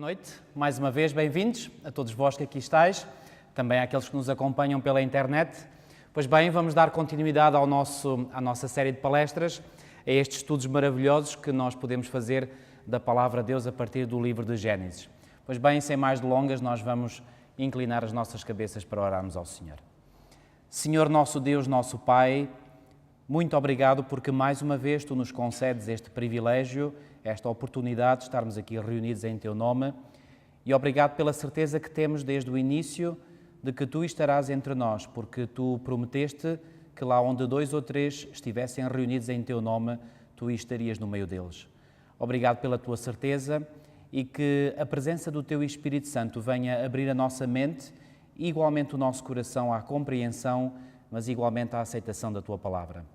noite, mais uma vez, bem-vindos a todos vós que aqui estáis, também àqueles que nos acompanham pela internet. Pois bem, vamos dar continuidade à nossa série de palestras, a estes estudos maravilhosos que nós podemos fazer da Palavra de Deus a partir do livro de Gênesis. Pois bem, sem mais delongas, nós vamos inclinar as nossas cabeças para orarmos ao Senhor. Senhor nosso Deus, nosso Pai, muito obrigado porque mais uma vez Tu nos concedes este privilégio, esta oportunidade de estarmos aqui reunidos em Teu nome, e obrigado pela certeza que temos desde o início de que Tu estarás entre nós, porque Tu prometeste que lá onde 2 ou 3 estivessem reunidos em Teu nome, Tu estarias no meio deles. Obrigado pela Tua certeza e que a presença do Teu Espírito Santo venha abrir a nossa mente e igualmente o nosso coração à compreensão, mas igualmente à aceitação da Tua Palavra.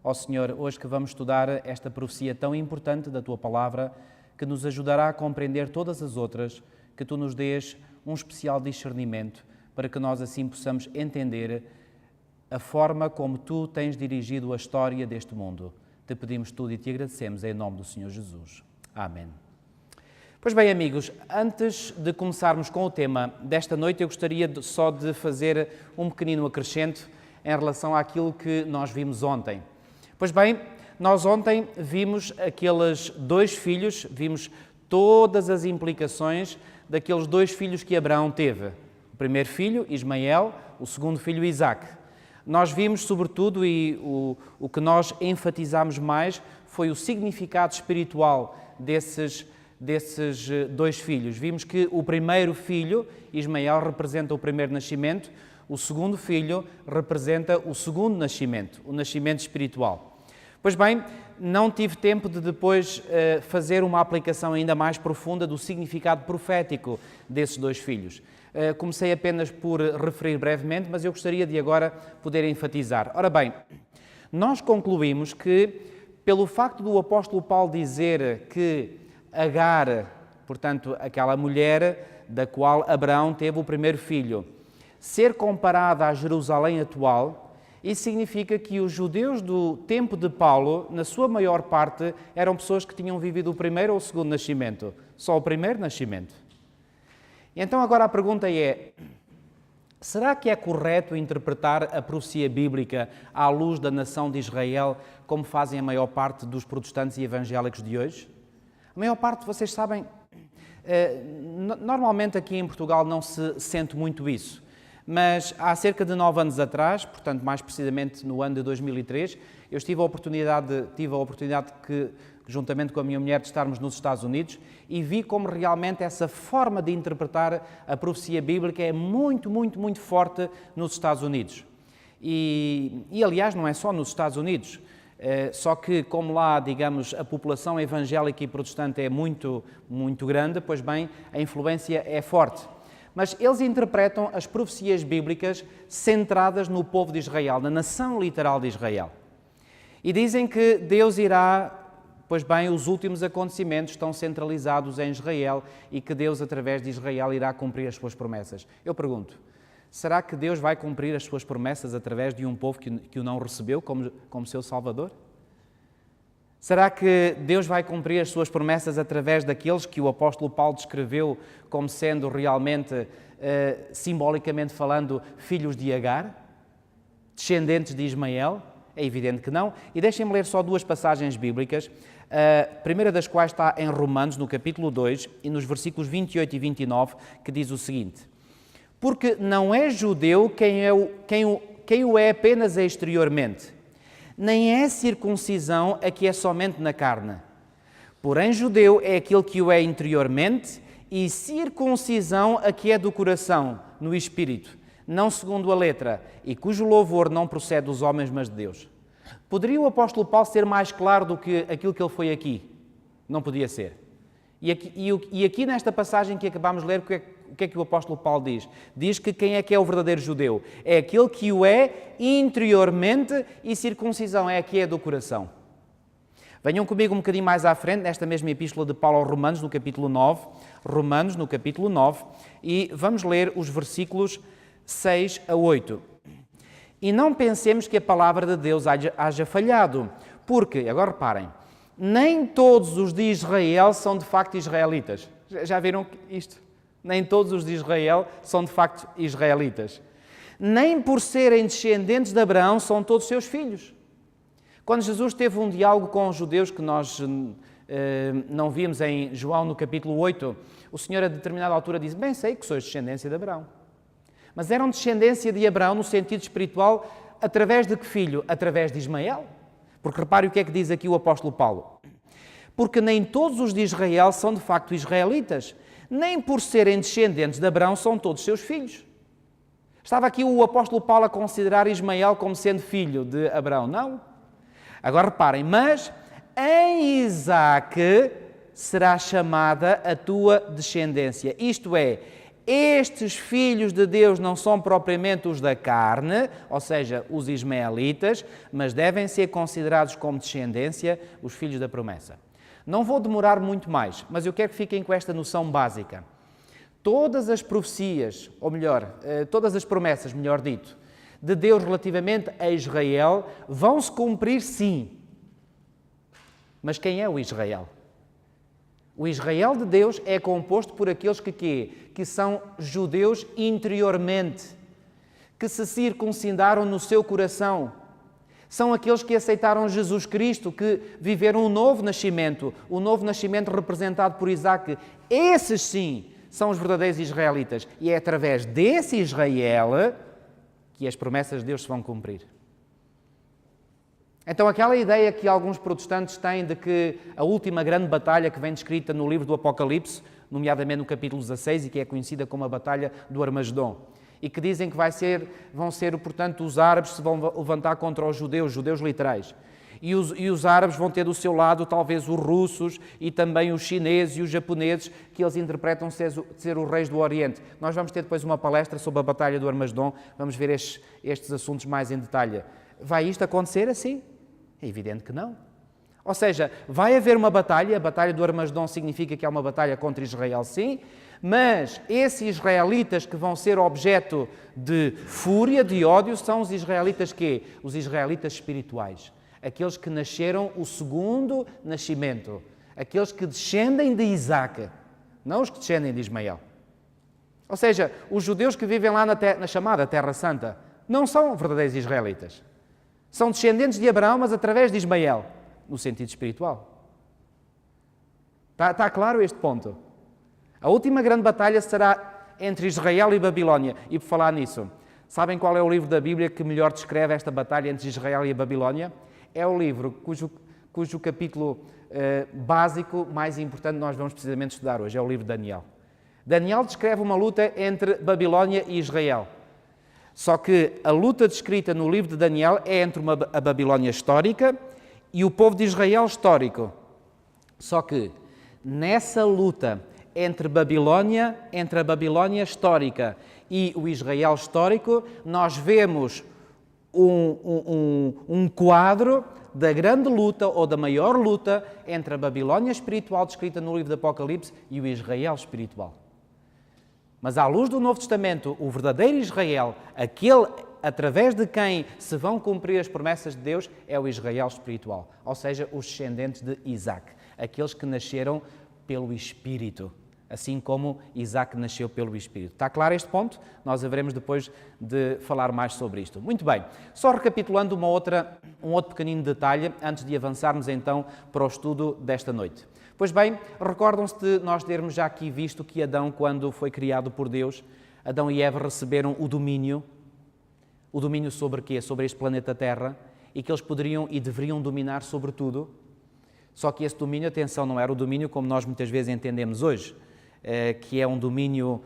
Ó Senhor, hoje que vamos estudar esta profecia tão importante da Tua Palavra, que nos ajudará a compreender todas as outras, que Tu nos dês um especial discernimento, para que nós assim possamos entender a forma como Tu tens dirigido a história deste mundo. Te pedimos tudo e Te agradecemos em nome do Senhor Jesus. Amém. Pois bem, amigos, antes de começarmos com o tema desta noite, eu gostaria só de fazer um pequenino acrescento em relação àquilo que nós vimos ontem. Pois bem, nós ontem vimos aqueles 2 filhos, vimos todas as implicações daqueles 2 filhos que Abraão teve. O primeiro filho, Ismael, o segundo filho, Isaque. Nós vimos, sobretudo, e o que nós enfatizamos mais, foi o significado espiritual desses 2 filhos. Vimos que o primeiro filho, Ismael, representa o primeiro nascimento, o segundo filho representa o segundo nascimento, o nascimento espiritual. Pois bem, não tive tempo de depois fazer uma aplicação ainda mais profunda do significado profético desses 2 filhos. Comecei apenas por referir brevemente, mas eu gostaria de agora poder enfatizar. Ora bem, nós concluímos que, pelo facto do apóstolo Paulo dizer que Agar, portanto, aquela mulher da qual Abraão teve o primeiro filho, ser comparada à Jerusalém atual, isso significa que os judeus do tempo de Paulo, na sua maior parte, eram pessoas que tinham vivido o primeiro ou o segundo nascimento. Só o primeiro nascimento. E então agora a pergunta é, será que é correto interpretar a profecia bíblica à luz da nação de Israel, como fazem a maior parte dos protestantes e evangélicos de hoje? A maior parte, vocês sabem, normalmente aqui em Portugal não se sente muito isso. Mas há cerca de 9 anos atrás, portanto mais precisamente no ano de 2003, eu tive a oportunidade que, juntamente com a minha mulher, de estarmos nos Estados Unidos e vi como realmente essa forma de interpretar a profecia bíblica é muito, muito, muito forte nos Estados Unidos. E aliás, não é só nos Estados Unidos, só que como lá, digamos, a população evangélica e protestante é muito, muito grande, pois bem, a influência é forte. Mas eles interpretam as profecias bíblicas centradas no povo de Israel, na nação literal de Israel. E dizem que Deus irá, pois bem, os últimos acontecimentos estão centralizados em Israel e que Deus, através de Israel, irá cumprir as suas promessas. Eu pergunto, será que Deus vai cumprir as suas promessas através de um povo que o não recebeu como seu Salvador? Será que Deus vai cumprir as suas promessas através daqueles que o apóstolo Paulo descreveu como sendo realmente, simbolicamente falando, filhos de Agar, descendentes de Ismael? É evidente que não. E deixem-me ler só 2 passagens bíblicas, a primeira das quais está em Romanos, no capítulo 2, e nos versículos 28 e 29, que diz o seguinte: porque não é judeu quem o é apenas exteriormente, nem é circuncisão a que é somente na carne. Porém, judeu é aquele que o é interiormente, e circuncisão a que é do coração, no espírito, não segundo a letra, e cujo louvor não procede dos homens, mas de Deus. Poderia o apóstolo Paulo ser mais claro do que aquilo que ele foi aqui? Não podia ser. E aqui nesta passagem que acabámos de ler, o que é que o apóstolo Paulo diz? Diz que quem é que é o verdadeiro judeu? É aquele que o é interiormente, e circuncisão é a que é do coração. Venham comigo um bocadinho mais à frente, nesta mesma epístola de Paulo aos Romanos, no capítulo 9. Romanos, no capítulo 9, e vamos ler os versículos 6 a 8. E não pensemos que a palavra de Deus haja falhado, porque, agora reparem, nem todos os de Israel são de facto israelitas. Já viram isto? Nem todos os de Israel são de facto israelitas. Nem por serem descendentes de Abraão são todos seus filhos. Quando Jesus teve um diálogo com os judeus, que nós não vimos em João no capítulo 8, o Senhor a determinada altura disse: bem sei que sois descendência de Abraão. Mas eram descendência de Abraão no sentido espiritual, através de que filho? Através de Ismael. Porque repare o que é que diz aqui o apóstolo Paulo. Porque nem todos os de Israel são de facto israelitas, nem por serem descendentes de Abraão são todos seus filhos. Estava aqui o apóstolo Paulo a considerar Ismael como sendo filho de Abraão? Não. Agora reparem, mas em Isaque será chamada a tua descendência. Isto é, estes filhos de Deus não são propriamente os da carne, ou seja, os ismaelitas, mas devem ser considerados como descendência os filhos da promessa. Não vou demorar muito mais, mas eu quero que fiquem com esta noção básica. Todas as profecias, ou melhor, todas as promessas, melhor dito, de Deus relativamente a Israel vão se cumprir sim. Mas quem é o Israel? O Israel de Deus é composto por aqueles que são judeus interiormente, que se circuncidaram no seu coração. São aqueles que aceitaram Jesus Cristo, que viveram um novo nascimento, o novo nascimento representado por Isaque. Esses sim são os verdadeiros israelitas. E é através desse Israel que as promessas de Deus se vão cumprir. Então, aquela ideia que alguns protestantes têm de que a última grande batalha que vem descrita no livro do Apocalipse, nomeadamente no capítulo 16, e que é conhecida como a Batalha do Armagedom, e que dizem que vão ser, portanto, os árabes se vão levantar contra os judeus literais. E os árabes vão ter do seu lado, talvez, os russos e também os chineses e os japoneses, que eles interpretam ser os reis do Oriente. Nós vamos ter depois uma palestra sobre a Batalha do Armagedom, vamos ver estes assuntos mais em detalhe. Vai isto acontecer assim? É evidente que não. Ou seja, vai haver uma batalha, a Batalha do Armagedom significa que há uma batalha contra Israel, sim, mas esses israelitas que vão ser objeto de fúria, de ódio, são os israelitas quê? Os israelitas espirituais. Aqueles que nasceram o segundo nascimento. Aqueles que descendem de Isaque, não os que descendem de Ismael. Ou seja, os judeus que vivem lá na chamada Terra Santa não são verdadeiros israelitas. São descendentes de Abraão, mas através de Ismael, no sentido espiritual. Está claro este ponto? A última grande batalha será entre Israel e Babilónia. E por falar nisso, sabem qual é o livro da Bíblia que melhor descreve esta batalha entre Israel e a Babilónia? É o livro cujo capítulo básico mais importante nós vamos precisamente estudar hoje. É o livro de Daniel. Daniel descreve uma luta entre Babilónia e Israel. Só que a luta descrita no livro de Daniel é entre a Babilónia histórica e o povo de Israel histórico. Só que nessa luta entre a Babilónia histórica e o Israel histórico, nós vemos um quadro da grande luta ou da maior luta entre a Babilónia espiritual descrita no livro do Apocalipse e o Israel espiritual. Mas à luz do Novo Testamento, o verdadeiro Israel, aquele através de quem se vão cumprir as promessas de Deus, é o Israel espiritual, ou seja, os descendentes de Isaque, aqueles que nasceram pelo Espírito, assim como Isaque nasceu pelo Espírito. Está claro este ponto? Nós haveremos depois de falar mais sobre isto. Muito bem, só recapitulando um outro pequenino detalhe, antes de avançarmos então para o estudo desta noite. Pois bem, recordam-se de nós termos já aqui visto que Adão, quando foi criado por Deus, Adão e Eva receberam o domínio sobre quê? Sobre este planeta Terra, e que eles poderiam e deveriam dominar sobre tudo. Só que esse domínio, atenção, não era o domínio como nós muitas vezes entendemos hoje, que é um domínio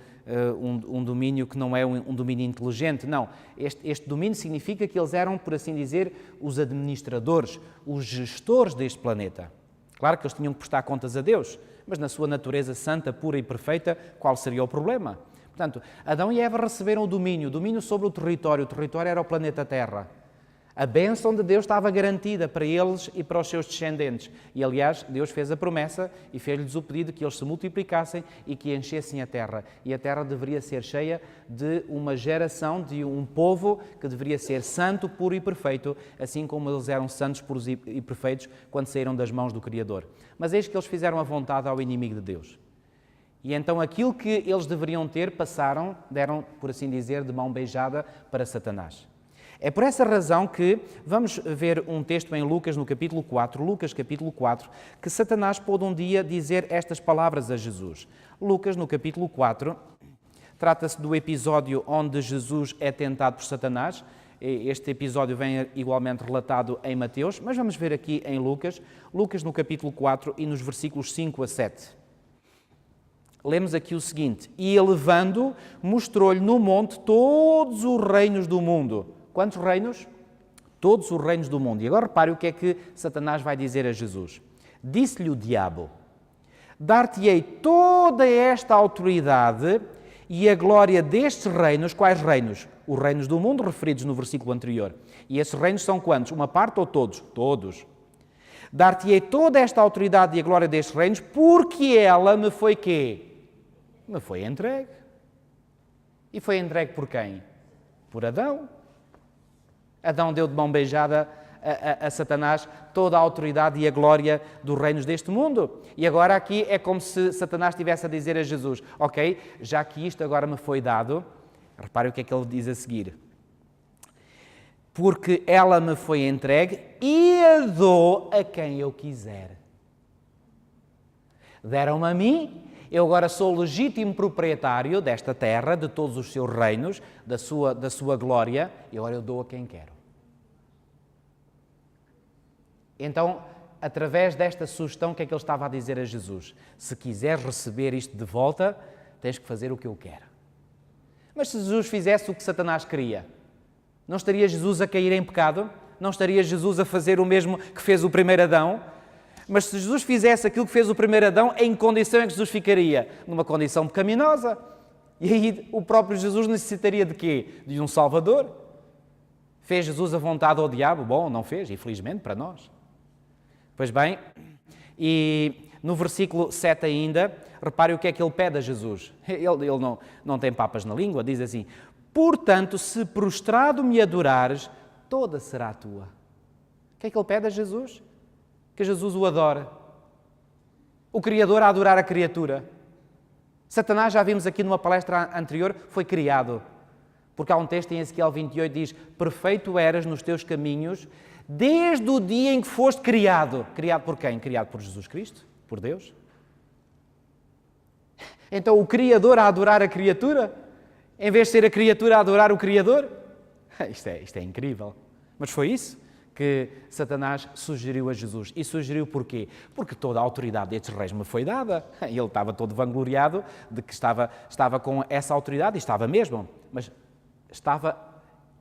que não é um domínio inteligente. Não, este domínio significa que eles eram, por assim dizer, os administradores, os gestores deste planeta. Claro que eles tinham que prestar contas a Deus, mas na sua natureza santa, pura e perfeita, qual seria o problema? Portanto, Adão e Eva receberam o domínio sobre o território era o planeta Terra. A bênção de Deus estava garantida para eles e para os seus descendentes. E, aliás, Deus fez a promessa e fez-lhes o pedido que eles se multiplicassem e que enchessem a terra. E a terra deveria ser cheia de uma geração, de um povo que deveria ser santo, puro e perfeito, assim como eles eram santos, puros e perfeitos quando saíram das mãos do Criador. Mas eis que eles fizeram a vontade ao inimigo de Deus. E então aquilo que eles deveriam ter, deram, por assim dizer, de mão beijada para Satanás. É por essa razão que vamos ver um texto em Lucas, no capítulo 4, Lucas capítulo 4, que Satanás pôde um dia dizer estas palavras a Jesus. Lucas, no capítulo 4, trata-se do episódio onde Jesus é tentado por Satanás. Este episódio vem igualmente relatado em Mateus, mas vamos ver aqui em Lucas, Lucas no capítulo 4 e nos versículos 5 a 7. Lemos aqui o seguinte: E elevando, mostrou-lhe no monte todos os reinos do mundo. Quantos reinos? Todos os reinos do mundo. E agora repare o que é que Satanás vai dizer a Jesus. Disse-lhe o diabo: Dar-te-ei toda esta autoridade e a glória destes reinos. Quais reinos? Os reinos do mundo referidos no versículo anterior. E esses reinos são quantos? Uma parte ou todos? Todos. Dar-te-ei toda esta autoridade e a glória destes reinos, porque ela me foi quê? Me foi entregue. E foi entregue por quem? Por Adão. Adão deu de mão beijada a Satanás toda a autoridade e a glória dos reinos deste mundo. E agora aqui é como se Satanás estivesse a dizer a Jesus: ok, já que isto agora me foi dado, repare o que é que ele diz a seguir. Porque ela me foi entregue e a dou a quem eu quiser. Deram-me a mim, eu agora sou legítimo proprietário desta terra, de todos os seus reinos, da sua glória, e agora eu dou a quem quero. Então, através desta sugestão, o que é que ele estava a dizer a Jesus? Se quiseres receber isto de volta, tens que fazer o que eu quero. Mas se Jesus fizesse o que Satanás queria, não estaria Jesus a cair em pecado? Não estaria Jesus a fazer o mesmo que fez o primeiro Adão? Mas se Jesus fizesse aquilo que fez o primeiro Adão, em que condição é que Jesus ficaria? Numa condição pecaminosa. E aí o próprio Jesus necessitaria de quê? De um Salvador. Fez Jesus a vontade ao diabo? Bom, não fez, infelizmente, para nós. Pois bem, e no versículo 7 ainda, repare o que é que ele pede a Jesus. Ele não tem papas na língua, diz assim: Portanto, se prostrado me adorares, toda será tua. O que é que ele pede a Jesus? Que Jesus o adore. O Criador a adorar a criatura. Satanás, já vimos aqui numa palestra anterior, foi criado. Porque há um texto em Ezequiel 28 que diz: Perfeito eras nos teus caminhos, desde o dia em que foste criado. Criado por quem? Criado por Jesus Cristo? Por Deus? Então o Criador a adorar a criatura, em vez de ser a criatura a adorar o Criador? Isto é incrível. Mas foi isso que Satanás sugeriu a Jesus. E sugeriu porquê? Porque toda a autoridade destes reis me foi dada. Ele estava todo vangloriado de que estava com essa autoridade, e estava mesmo. Mas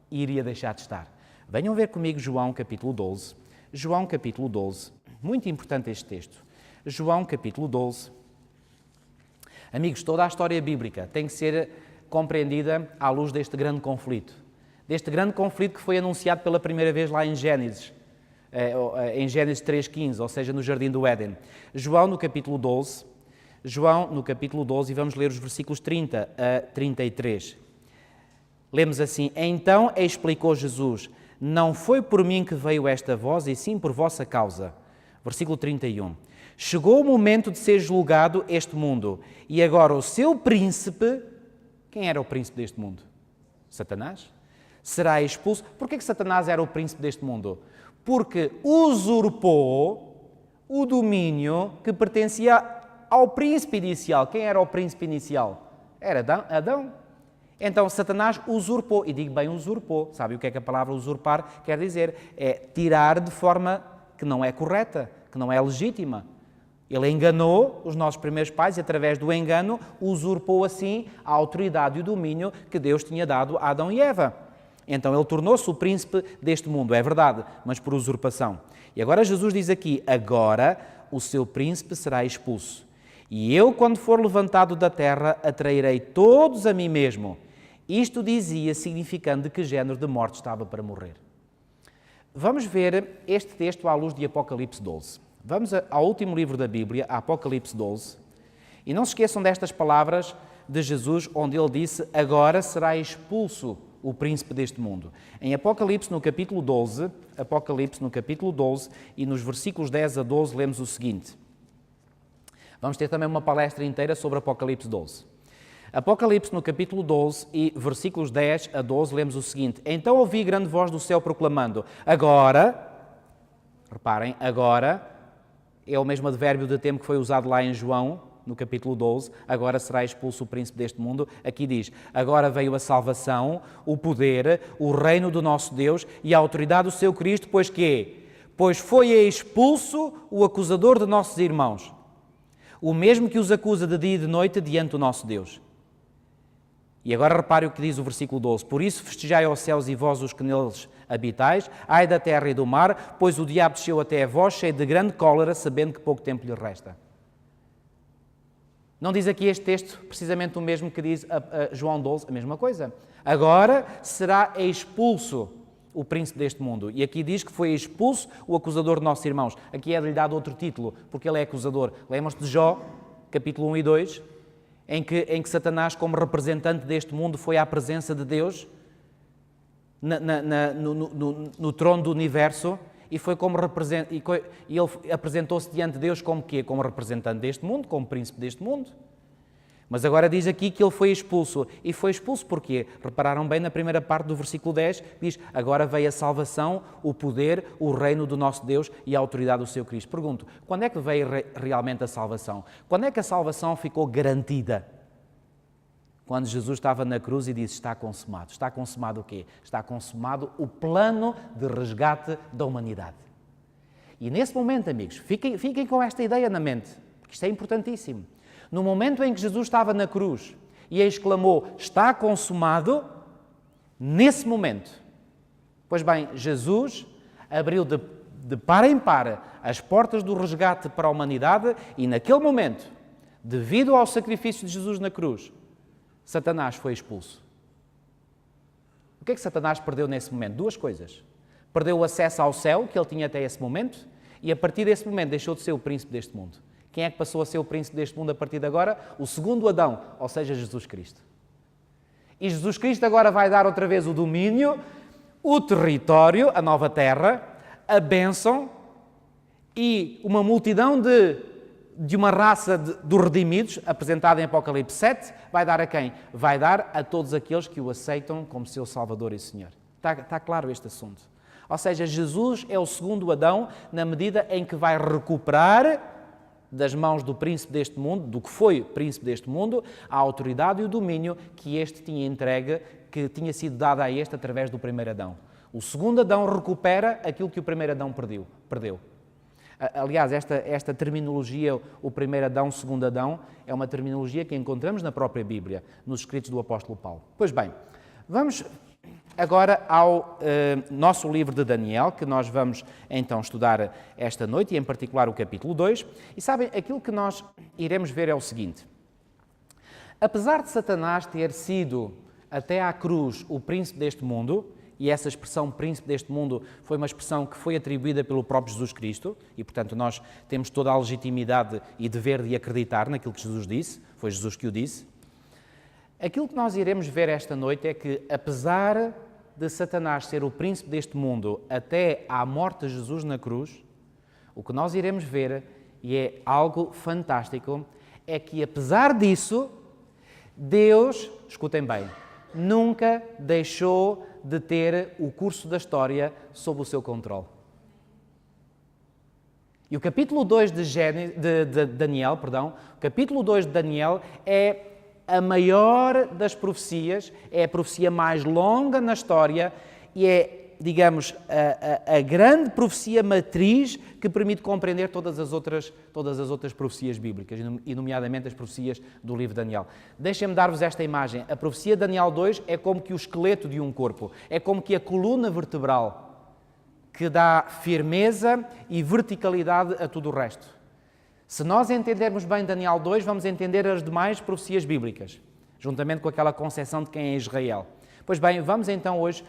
e iria deixar de estar. Venham ver comigo João capítulo 12. João capítulo 12. Muito importante este texto. João capítulo 12. Amigos, toda a história bíblica tem que ser compreendida à luz deste grande conflito. Deste grande conflito que foi anunciado pela primeira vez lá em Gênesis 3,15, ou seja, no Jardim do Éden. João no capítulo 12, e vamos ler os versículos 30 a 33. Lemos assim: Então explicou Jesus: Não foi por mim que veio esta voz, e sim por vossa causa. Versículo 31. Chegou o momento de ser julgado este mundo, e agora o seu príncipe... Quem era o príncipe deste mundo? Satanás? Será expulso. Porquê que Satanás era o príncipe deste mundo? Porque usurpou o domínio que pertencia ao príncipe inicial. Quem era o príncipe inicial? Era Adão. Então Satanás usurpou, e digo bem usurpou. Sabe o que é que a palavra usurpar quer dizer? É tirar de forma que não é correta, que não é legítima. Ele enganou os nossos primeiros pais e, através do engano, usurpou assim a autoridade e o domínio que Deus tinha dado a Adão e Eva. Então ele tornou-se o príncipe deste mundo, é verdade, mas por usurpação. E agora Jesus diz aqui: agora o seu príncipe será expulso. E eu, quando for levantado da terra, atrairei todos a mim mesmo. Isto dizia, significando de que género de morte estava para morrer. Vamos ver este texto à luz de Apocalipse 12. Vamos ao último livro da Bíblia, Apocalipse 12. E não se esqueçam destas palavras de Jesus, onde ele disse: agora será expulso o príncipe deste mundo. Em Apocalipse, no capítulo 12, e nos versículos 10 a 12, lemos o seguinte. Vamos ter também uma palestra inteira sobre Apocalipse 12. Apocalipse, no capítulo 12 e versículos 10 a 12, lemos o seguinte: Então ouvi grande voz do céu proclamando, agora, reparem, agora, é o mesmo advérbio de tempo que foi usado lá em João, no capítulo 12, agora será expulso o príncipe deste mundo. Aqui diz, agora veio a salvação, o poder, o reino do nosso Deus e a autoridade do seu Cristo, pois que? Pois foi expulso o acusador de nossos irmãos, o mesmo que os acusa de dia e de noite diante do nosso Deus. E agora repare o que diz o versículo 12. Por isso festejai aos céus e vós os que neles habitais, ai da terra e do mar, pois o diabo desceu até a vós cheio de grande cólera, sabendo que pouco tempo lhe resta. Não diz aqui este texto precisamente o mesmo que diz a João 12, a mesma coisa. Agora será expulso o príncipe deste mundo. E aqui diz que foi expulso o acusador de nossos irmãos. Aqui é de lhe dado outro título, porque ele é acusador. Lembram-se de Jó, capítulo 1 e 2? Em que Satanás, como representante deste mundo, foi à presença de Deus no trono do universo e foi como e ele apresentou-se diante de Deus como quê? Como representante deste mundo, como príncipe deste mundo. Mas agora diz aqui que ele foi expulso. E foi expulso porquê? Repararam bem na primeira parte do versículo 10, diz, agora veio a salvação, o poder, o reino do nosso Deus e a autoridade do seu Cristo. Pergunto, quando é que veio realmente a salvação? Quando é que a salvação ficou garantida? Quando Jesus estava na cruz e disse, está consumado. Está consumado o quê? Está consumado o plano de resgate da humanidade. E nesse momento, amigos, fiquem com esta ideia na mente, porque isto é importantíssimo. No momento em que Jesus estava na cruz e exclamou, está consumado, nesse momento, pois bem, Jesus abriu de par em par as portas do resgate para a humanidade e naquele momento, devido ao sacrifício de Jesus na cruz, Satanás foi expulso. O que é que Satanás perdeu nesse momento? Duas coisas. Perdeu o acesso ao céu, que ele tinha até esse momento, e a partir desse momento deixou de ser o príncipe deste mundo. Quem é que passou a ser o príncipe deste mundo a partir de agora? O segundo Adão, ou seja, Jesus Cristo. E Jesus Cristo agora vai dar outra vez o domínio, o território, a nova terra, a bênção e uma multidão de uma raça dos redimidos, apresentada em Apocalipse 7, vai dar a quem? Vai dar a todos aqueles que o aceitam como seu Salvador e Senhor. Está claro este assunto. Ou seja, Jesus é o segundo Adão na medida em que vai recuperar das mãos do príncipe deste mundo, do que foi príncipe deste mundo, a autoridade e o domínio que este tinha entregue, que tinha sido dado a este através do primeiro Adão. O segundo Adão recupera aquilo que o primeiro Adão perdeu. Aliás, esta terminologia, o primeiro Adão, o segundo Adão, é uma terminologia que encontramos na própria Bíblia, nos escritos do apóstolo Paulo. Pois bem, vamos agora ao nosso livro de Daniel, que nós vamos então estudar esta noite, e em particular o capítulo 2. E sabem, aquilo que nós iremos ver é o seguinte. Apesar de Satanás ter sido até à cruz o príncipe deste mundo, e essa expressão príncipe deste mundo foi uma expressão que foi atribuída pelo próprio Jesus Cristo, e portanto nós temos toda a legitimidade e dever de acreditar naquilo que Jesus disse, foi Jesus que o disse. Aquilo que nós iremos ver esta noite é que, apesar de Satanás ser o príncipe deste mundo até à morte de Jesus na cruz, o que nós iremos ver, e é algo fantástico, é que apesar disso, Deus, escutem bem, nunca deixou de ter o curso da história sob o seu controle. E o capítulo 2 de Daniel, o capítulo 2 de Daniel é a maior das profecias, é a profecia mais longa na história e é, digamos, a grande profecia matriz que permite compreender todas as outras profecias bíblicas, e nomeadamente as profecias do livro de Daniel. Deixem-me dar-vos esta imagem. A profecia de Daniel 2 é como que o esqueleto de um corpo, é como que a coluna vertebral que dá firmeza e verticalidade a tudo o resto. Se nós entendermos bem Daniel 2, vamos entender as demais profecias bíblicas, juntamente com aquela concepção de quem é Israel. Pois bem, vamos então hoje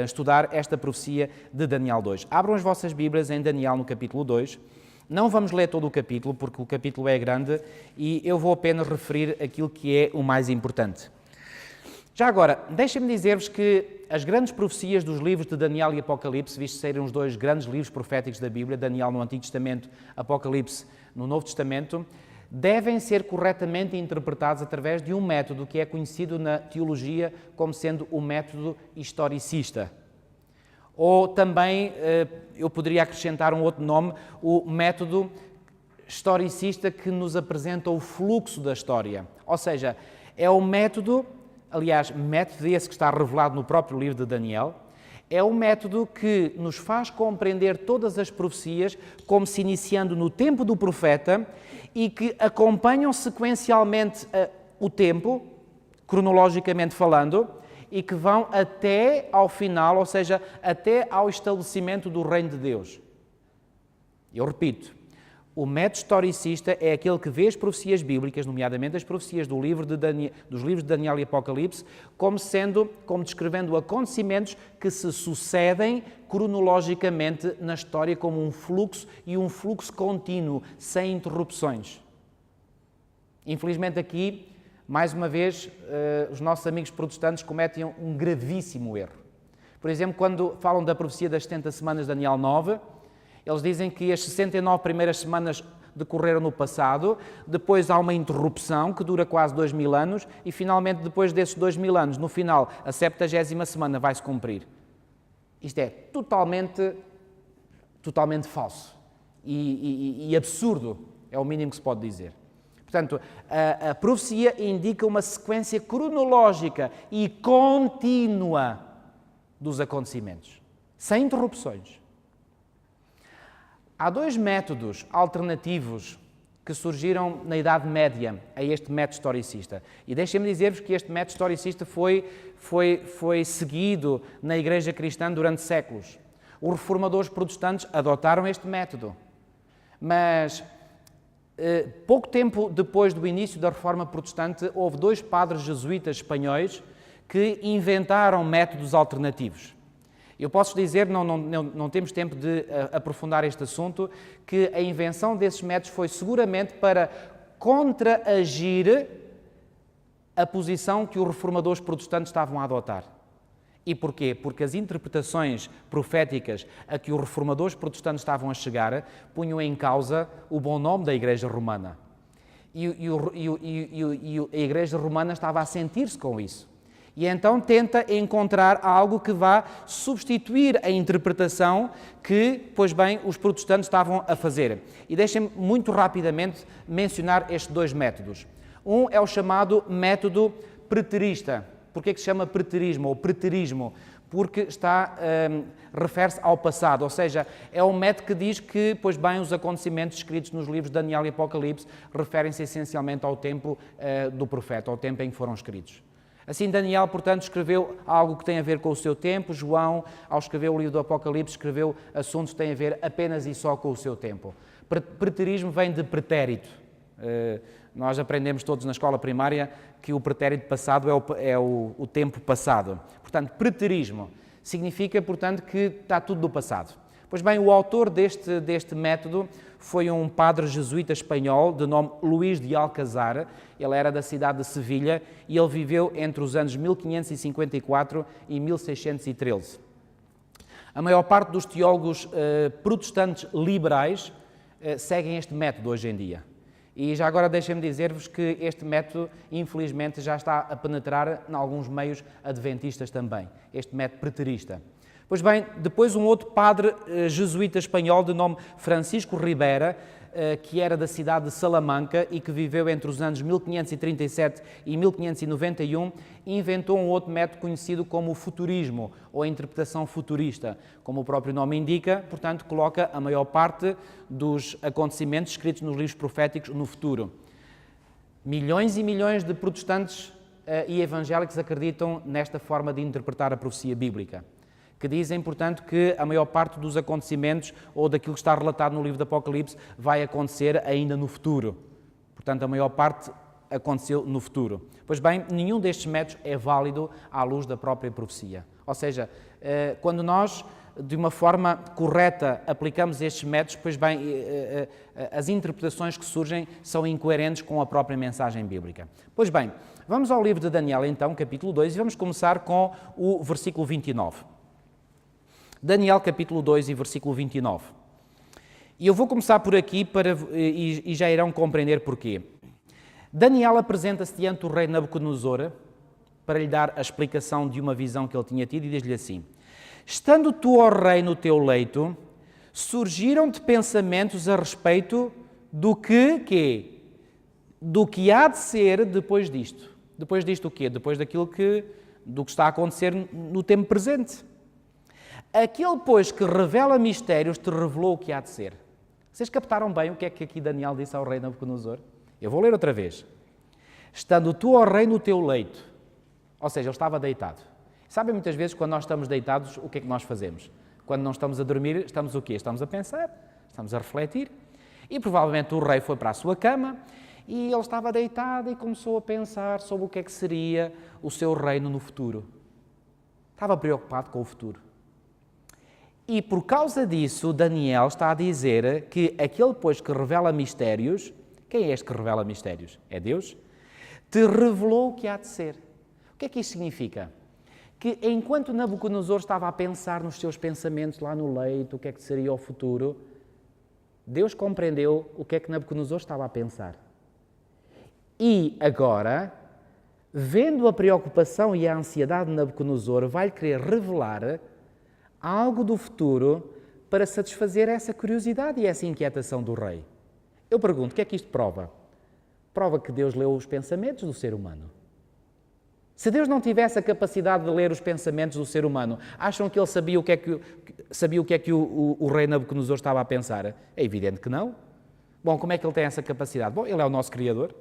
estudar esta profecia de Daniel 2. Abram as vossas Bíblias em Daniel no capítulo 2. Não vamos ler todo o capítulo, porque o capítulo é grande e eu vou apenas referir aquilo que é o mais importante. Já agora, deixem-me dizer-vos que as grandes profecias dos livros de Daniel e Apocalipse, visto serem os dois grandes livros proféticos da Bíblia, Daniel no Antigo Testamento, Apocalipse no Novo Testamento, devem ser corretamente interpretados através de um método que é conhecido na teologia como sendo o método historicista. Ou também, eu poderia acrescentar um outro nome, o método historicista que nos apresenta o fluxo da história. Ou seja, é o método, aliás, método esse que está revelado no próprio livro de Daniel, é um método que nos faz compreender todas as profecias como se iniciando no tempo do profeta e que acompanham sequencialmente o tempo, cronologicamente falando, e que vão até ao final, ou seja, até ao estabelecimento do reino de Deus. Eu repito, o método historicista é aquele que vê as profecias bíblicas, nomeadamente as profecias dos livros de Daniel e Apocalipse, como descrevendo acontecimentos que se sucedem cronologicamente na história como um fluxo e um fluxo contínuo, sem interrupções. Infelizmente aqui, mais uma vez, os nossos amigos protestantes cometem um gravíssimo erro. Por exemplo, quando falam da profecia das 70 semanas de Daniel 9, eles dizem que as 69 primeiras semanas decorreram no passado, depois há uma interrupção que dura quase 2000 anos e finalmente depois desses 2000 anos, no final, a 70ª semana vai-se cumprir. Isto é totalmente falso e absurdo, é o mínimo que se pode dizer. Portanto, a profecia indica uma sequência cronológica e contínua dos acontecimentos, sem interrupções. Há dois métodos alternativos que surgiram na Idade Média a este método historicista. E deixem-me dizer-vos que este método historicista foi seguido na Igreja Cristã durante séculos. Os reformadores protestantes adotaram este método. Mas, pouco tempo depois do início da Reforma Protestante, houve dois padres jesuítas espanhóis que inventaram métodos alternativos. Eu posso dizer, não temos tempo de aprofundar este assunto, que a invenção desses métodos foi seguramente para contraagir a posição que os reformadores protestantes estavam a adotar. E porquê? Porque as interpretações proféticas a que os reformadores protestantes estavam a chegar punham em causa o bom nome da Igreja Romana. E a Igreja Romana estava a sentir-se com isso. E então tenta encontrar algo que vá substituir a interpretação que, pois bem, os protestantes estavam a fazer. E deixem-me muito rapidamente mencionar estes dois métodos. Um é o chamado método preterista. Porquê que se chama preterismo ou preterismo? Porque refere-se ao passado, ou seja, é um método que diz que, pois bem, os acontecimentos escritos nos livros de Daniel e Apocalipse referem-se essencialmente ao tempo do profeta, ao tempo em que foram escritos. Assim, Daniel, portanto, escreveu algo que tem a ver com o seu tempo. João, ao escrever o livro do Apocalipse, escreveu assuntos que têm a ver apenas e só com o seu tempo. Preterismo vem de pretérito. Nós aprendemos todos na escola primária que o pretérito passado é o tempo passado. Portanto, preterismo significa, portanto, que está tudo do passado. Pois bem, o autor deste método foi um padre jesuíta espanhol de nome Luís de Alcazar. Ele era da cidade de Sevilha e ele viveu entre os anos 1554 e 1613. A maior parte dos teólogos protestantes liberais seguem este método hoje em dia. E já agora deixem-me dizer-vos que este método, infelizmente, já está a penetrar em alguns meios adventistas também, este método preterista. Pois bem, depois um outro padre jesuíta espanhol de nome Francisco Ribera, que era da cidade de Salamanca e que viveu entre os anos 1537 e 1591, inventou um outro método conhecido como o futurismo, ou a interpretação futurista. Como o próprio nome indica, portanto, coloca a maior parte dos acontecimentos escritos nos livros proféticos no futuro. Milhões e milhões de protestantes e evangélicos acreditam nesta forma de interpretar a profecia bíblica, que dizem, portanto, que a maior parte dos acontecimentos ou daquilo que está relatado no livro do Apocalipse vai acontecer ainda no futuro. Portanto, a maior parte aconteceu no futuro. Pois bem, nenhum destes métodos é válido à luz da própria profecia. Ou seja, quando nós de uma forma correta, aplicamos estes métodos, pois bem, as interpretações que surgem são incoerentes com a própria mensagem bíblica. Pois bem, vamos ao livro de Daniel, então, capítulo 2, e vamos começar com o versículo 29. Daniel, capítulo 2 e versículo 29. E eu vou começar por aqui e já irão compreender porquê. Daniel apresenta-se diante do rei Nabucodonosor para lhe dar a explicação de uma visão que ele tinha tido e diz-lhe assim: estando tu, ó rei, no teu leito, surgiram-te pensamentos a respeito do que há de ser depois disto. Depois disto o quê? Depois do que está a acontecer no tempo presente. Aquele, pois, que revela mistérios, te revelou o que há de ser. Vocês captaram bem o que é que aqui Daniel disse ao rei Nabucodonosor? Eu vou ler outra vez. Estando tu, ó rei, no teu leito. Ou seja, ele estava deitado. Sabem, muitas vezes, quando nós estamos deitados, o que é que nós fazemos? Quando não estamos a dormir, estamos o quê? Estamos a pensar, estamos a refletir. E provavelmente o rei foi para a sua cama e ele estava deitado e começou a pensar sobre o que é que seria o seu reino no futuro. Estava preocupado com o futuro. E por causa disso, Daniel está a dizer que aquele, pois, que revela mistérios, quem é este que revela mistérios? É Deus? Te revelou o que há de ser. O que é que isto significa? Que enquanto Nabucodonosor estava a pensar nos seus pensamentos lá no leito, o que é que seria o futuro, Deus compreendeu o que é que Nabucodonosor estava a pensar. E agora, vendo a preocupação e a ansiedade de Nabucodonosor, vai querer revelar algo do futuro para satisfazer essa curiosidade e essa inquietação do rei. Eu pergunto, o que é que isto prova? Prova que Deus leu os pensamentos do ser humano. Se Deus não tivesse a capacidade de ler os pensamentos do ser humano, acham que ele sabia o que é que o rei Nabucodonosor estava a pensar? É evidente que não. Bom, como é que ele tem essa capacidade? Bom, ele é o nosso Criador.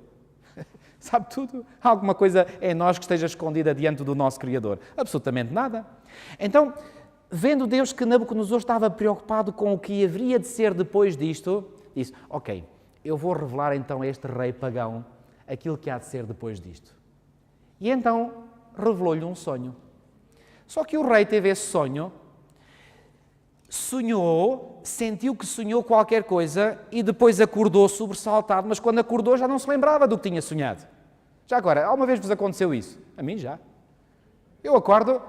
Sabe tudo. Há alguma coisa em nós que esteja escondida diante do nosso Criador? Absolutamente nada. Então, vendo Deus que Nabucodonosor estava preocupado com o que haveria de ser depois disto, disse, ok, eu vou revelar então a este rei pagão aquilo que há de ser depois disto. E então revelou-lhe um sonho. Só que o rei teve esse sonho, sonhou, sentiu que sonhou qualquer coisa e depois acordou sobressaltado, mas quando acordou já não se lembrava do que tinha sonhado. Já agora, alguma vez vos aconteceu isso? A mim já. Eu acordo,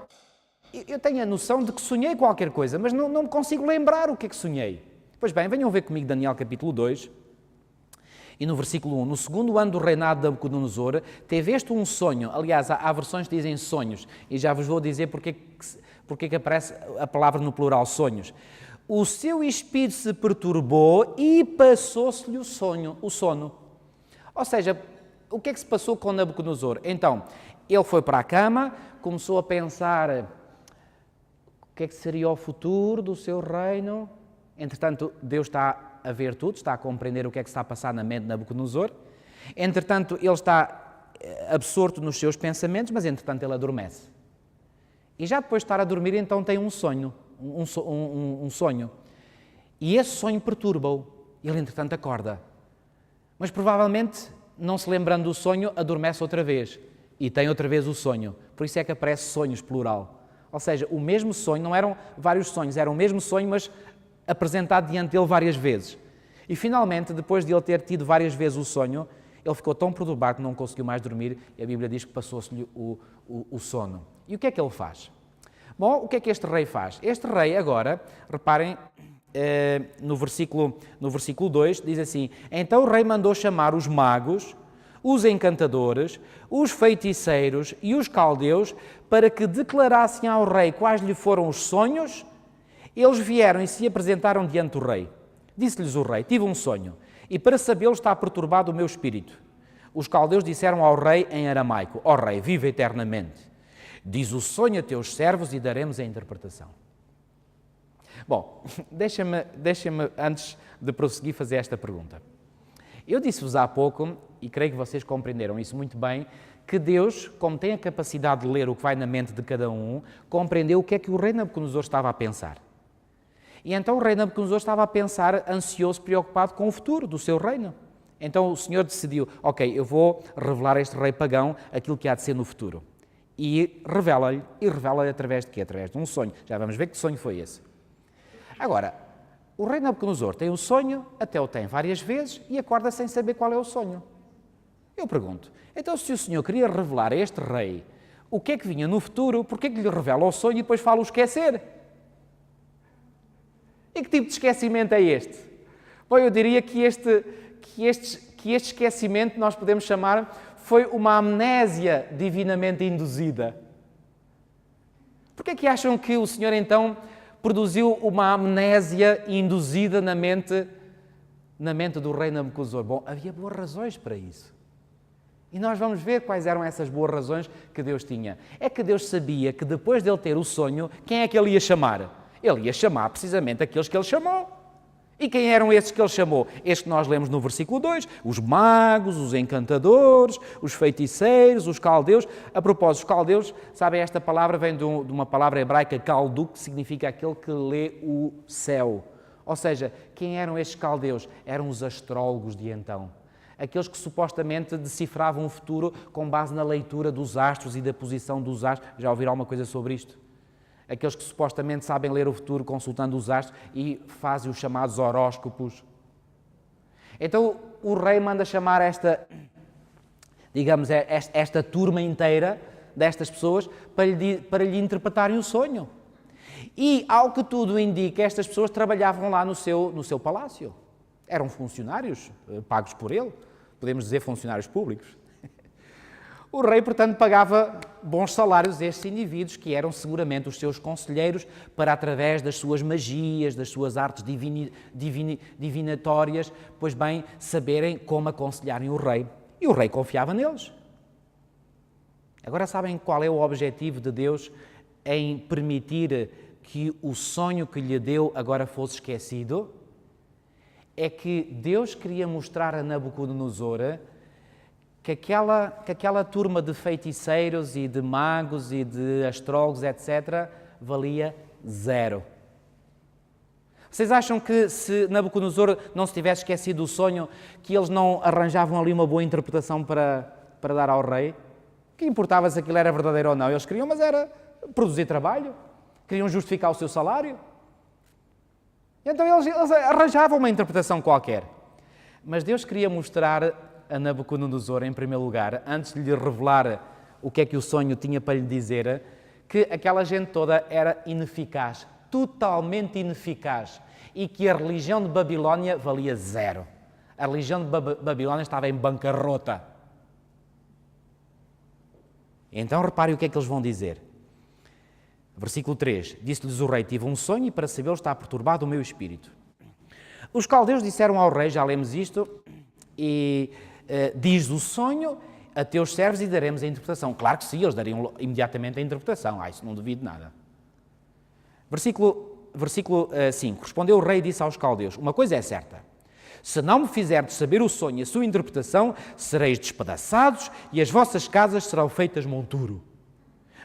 eu tenho a noção de que sonhei qualquer coisa, mas não me consigo lembrar o que é que sonhei. Pois bem, venham ver comigo Daniel capítulo 2. E no versículo 1, no segundo ano do reinado de Nabucodonosor, teve este um sonho. Aliás, há versões que dizem sonhos, e já vos vou dizer porque que aparece a palavra no plural, sonhos. O seu espírito se perturbou e passou-se-lhe o sono. Ou seja, o que é que se passou com Nabucodonosor? Então, ele foi para a cama, começou a pensar o que é que seria o futuro do seu reino. Entretanto, Deus está a ver tudo, está a compreender o que é que está a passar na mente de Nabucodonosor. Entretanto, ele está absorto nos seus pensamentos, mas entretanto ele adormece. E já depois de estar a dormir, então tem um sonho. E esse sonho perturba-o. Ele, entretanto, acorda. Mas provavelmente, não se lembrando do sonho, adormece outra vez. E tem outra vez o sonho. Por isso é que aparece sonhos, plural. Ou seja, o mesmo sonho, não eram vários sonhos, era o mesmo sonho, mas apresentado diante dele várias vezes. E finalmente, depois de ele ter tido várias vezes o sonho, ele ficou tão perturbado que não conseguiu mais dormir e a Bíblia diz que passou-se-lhe o sono. E o que é que ele faz? Bom, o que é que este rei faz? Este rei agora, reparem, no versículo 2, diz assim, então o rei mandou chamar os magos, os encantadores, os feiticeiros e os caldeus para que declarassem ao rei quais lhe foram os sonhos. Eles vieram e se apresentaram diante do rei. Disse-lhes o rei, tive um sonho, e para sabê-lo está perturbado o meu espírito. Os caldeus disseram ao rei em aramaico, ó rei, vive eternamente. Diz o sonho a teus servos e daremos a interpretação. Bom, deixa-me antes de prosseguir fazer esta pergunta. Eu disse-vos há pouco, e creio que vocês compreenderam isso muito bem, que Deus, como tem a capacidade de ler o que vai na mente de cada um, compreendeu o que é que o rei Nabucodonosor estava a pensar. E então o rei Nabucodonosor estava a pensar, ansioso, preocupado com o futuro do seu reino. Então o Senhor decidiu, ok, eu vou revelar a este rei pagão aquilo que há de ser no futuro. E revela-lhe através de quê? Através de um sonho. Já vamos ver que sonho foi esse. Agora, o rei Nabucodonosor tem um sonho, até o tem várias vezes, e acorda sem saber qual é o sonho. Eu pergunto, então se o Senhor queria revelar a este rei o que é que vinha no futuro, porquê que lhe revela o sonho e depois fala o esquecer? E que tipo de esquecimento é este? Bom, eu diria que este esquecimento nós podemos chamar foi uma amnésia divinamente induzida. Porquê é que acham que o Senhor então produziu uma amnésia induzida na mente do rei Nabucodonosor? Bom, havia boas razões para isso. E nós vamos ver quais eram essas boas razões que Deus tinha. É que Deus sabia que depois de ele ter o sonho, quem é que ele ia chamar? Ele ia chamar precisamente aqueles que ele chamou. E quem eram esses que ele chamou? Estes que nós lemos no versículo 2, os magos, os encantadores, os feiticeiros, os caldeus. A propósito, os caldeus, sabem, esta palavra vem de uma palavra hebraica, caldu, que significa aquele que lê o céu. Ou seja, quem eram estes caldeus? Eram os astrólogos de então. Aqueles que supostamente decifravam o futuro com base na leitura dos astros e da posição dos astros. Já ouviram alguma coisa sobre isto? Aqueles que supostamente sabem ler o futuro consultando os astros e fazem os chamados horóscopos. Então o rei manda chamar esta turma inteira destas pessoas para lhe interpretarem o sonho. E, ao que tudo indica, estas pessoas trabalhavam lá no seu palácio. Eram funcionários pagos por ele, podemos dizer funcionários públicos. O rei, portanto, pagava bons salários a estes indivíduos, que eram seguramente os seus conselheiros, para, através das suas magias, das suas artes divinatórias, pois bem, saberem como aconselharem o rei. E o rei confiava neles. Agora sabem qual é o objetivo de Deus em permitir que o sonho que lhe deu agora fosse esquecido? É que Deus queria mostrar a Nabucodonosor que aquela turma de feiticeiros e de magos e de astrólogos, etc., valia zero. Vocês acham que se Nabucodonosor não se tivesse esquecido do sonho, que eles não arranjavam ali uma boa interpretação para dar ao rei? O que importava se aquilo era verdadeiro ou não? Eles queriam, mas era produzir trabalho, queriam justificar o seu salário. Então eles arranjavam uma interpretação qualquer. Mas Deus queria mostrar a Nabucodonosor, em primeiro lugar, antes de lhe revelar o que é que o sonho tinha para lhe dizer, que aquela gente toda era ineficaz, totalmente ineficaz, e que a religião de Babilónia valia zero. A religião de Babilónia estava em bancarrota. Então reparem o que é que eles vão dizer. Versículo 3. Disse-lhes o rei, tive um sonho e para sabê-lo está perturbado o meu espírito. Os caldeus disseram ao rei, já lemos isto, e diz o sonho a teus servos e daremos a interpretação. Claro que sim, eles dariam imediatamente a interpretação. Isso não duvido nada. Versículo 5. Respondeu o rei e disse aos caldeus, uma coisa é certa, se não me fizerdes saber o sonho e a sua interpretação, sereis despedaçados e as vossas casas serão feitas monturo.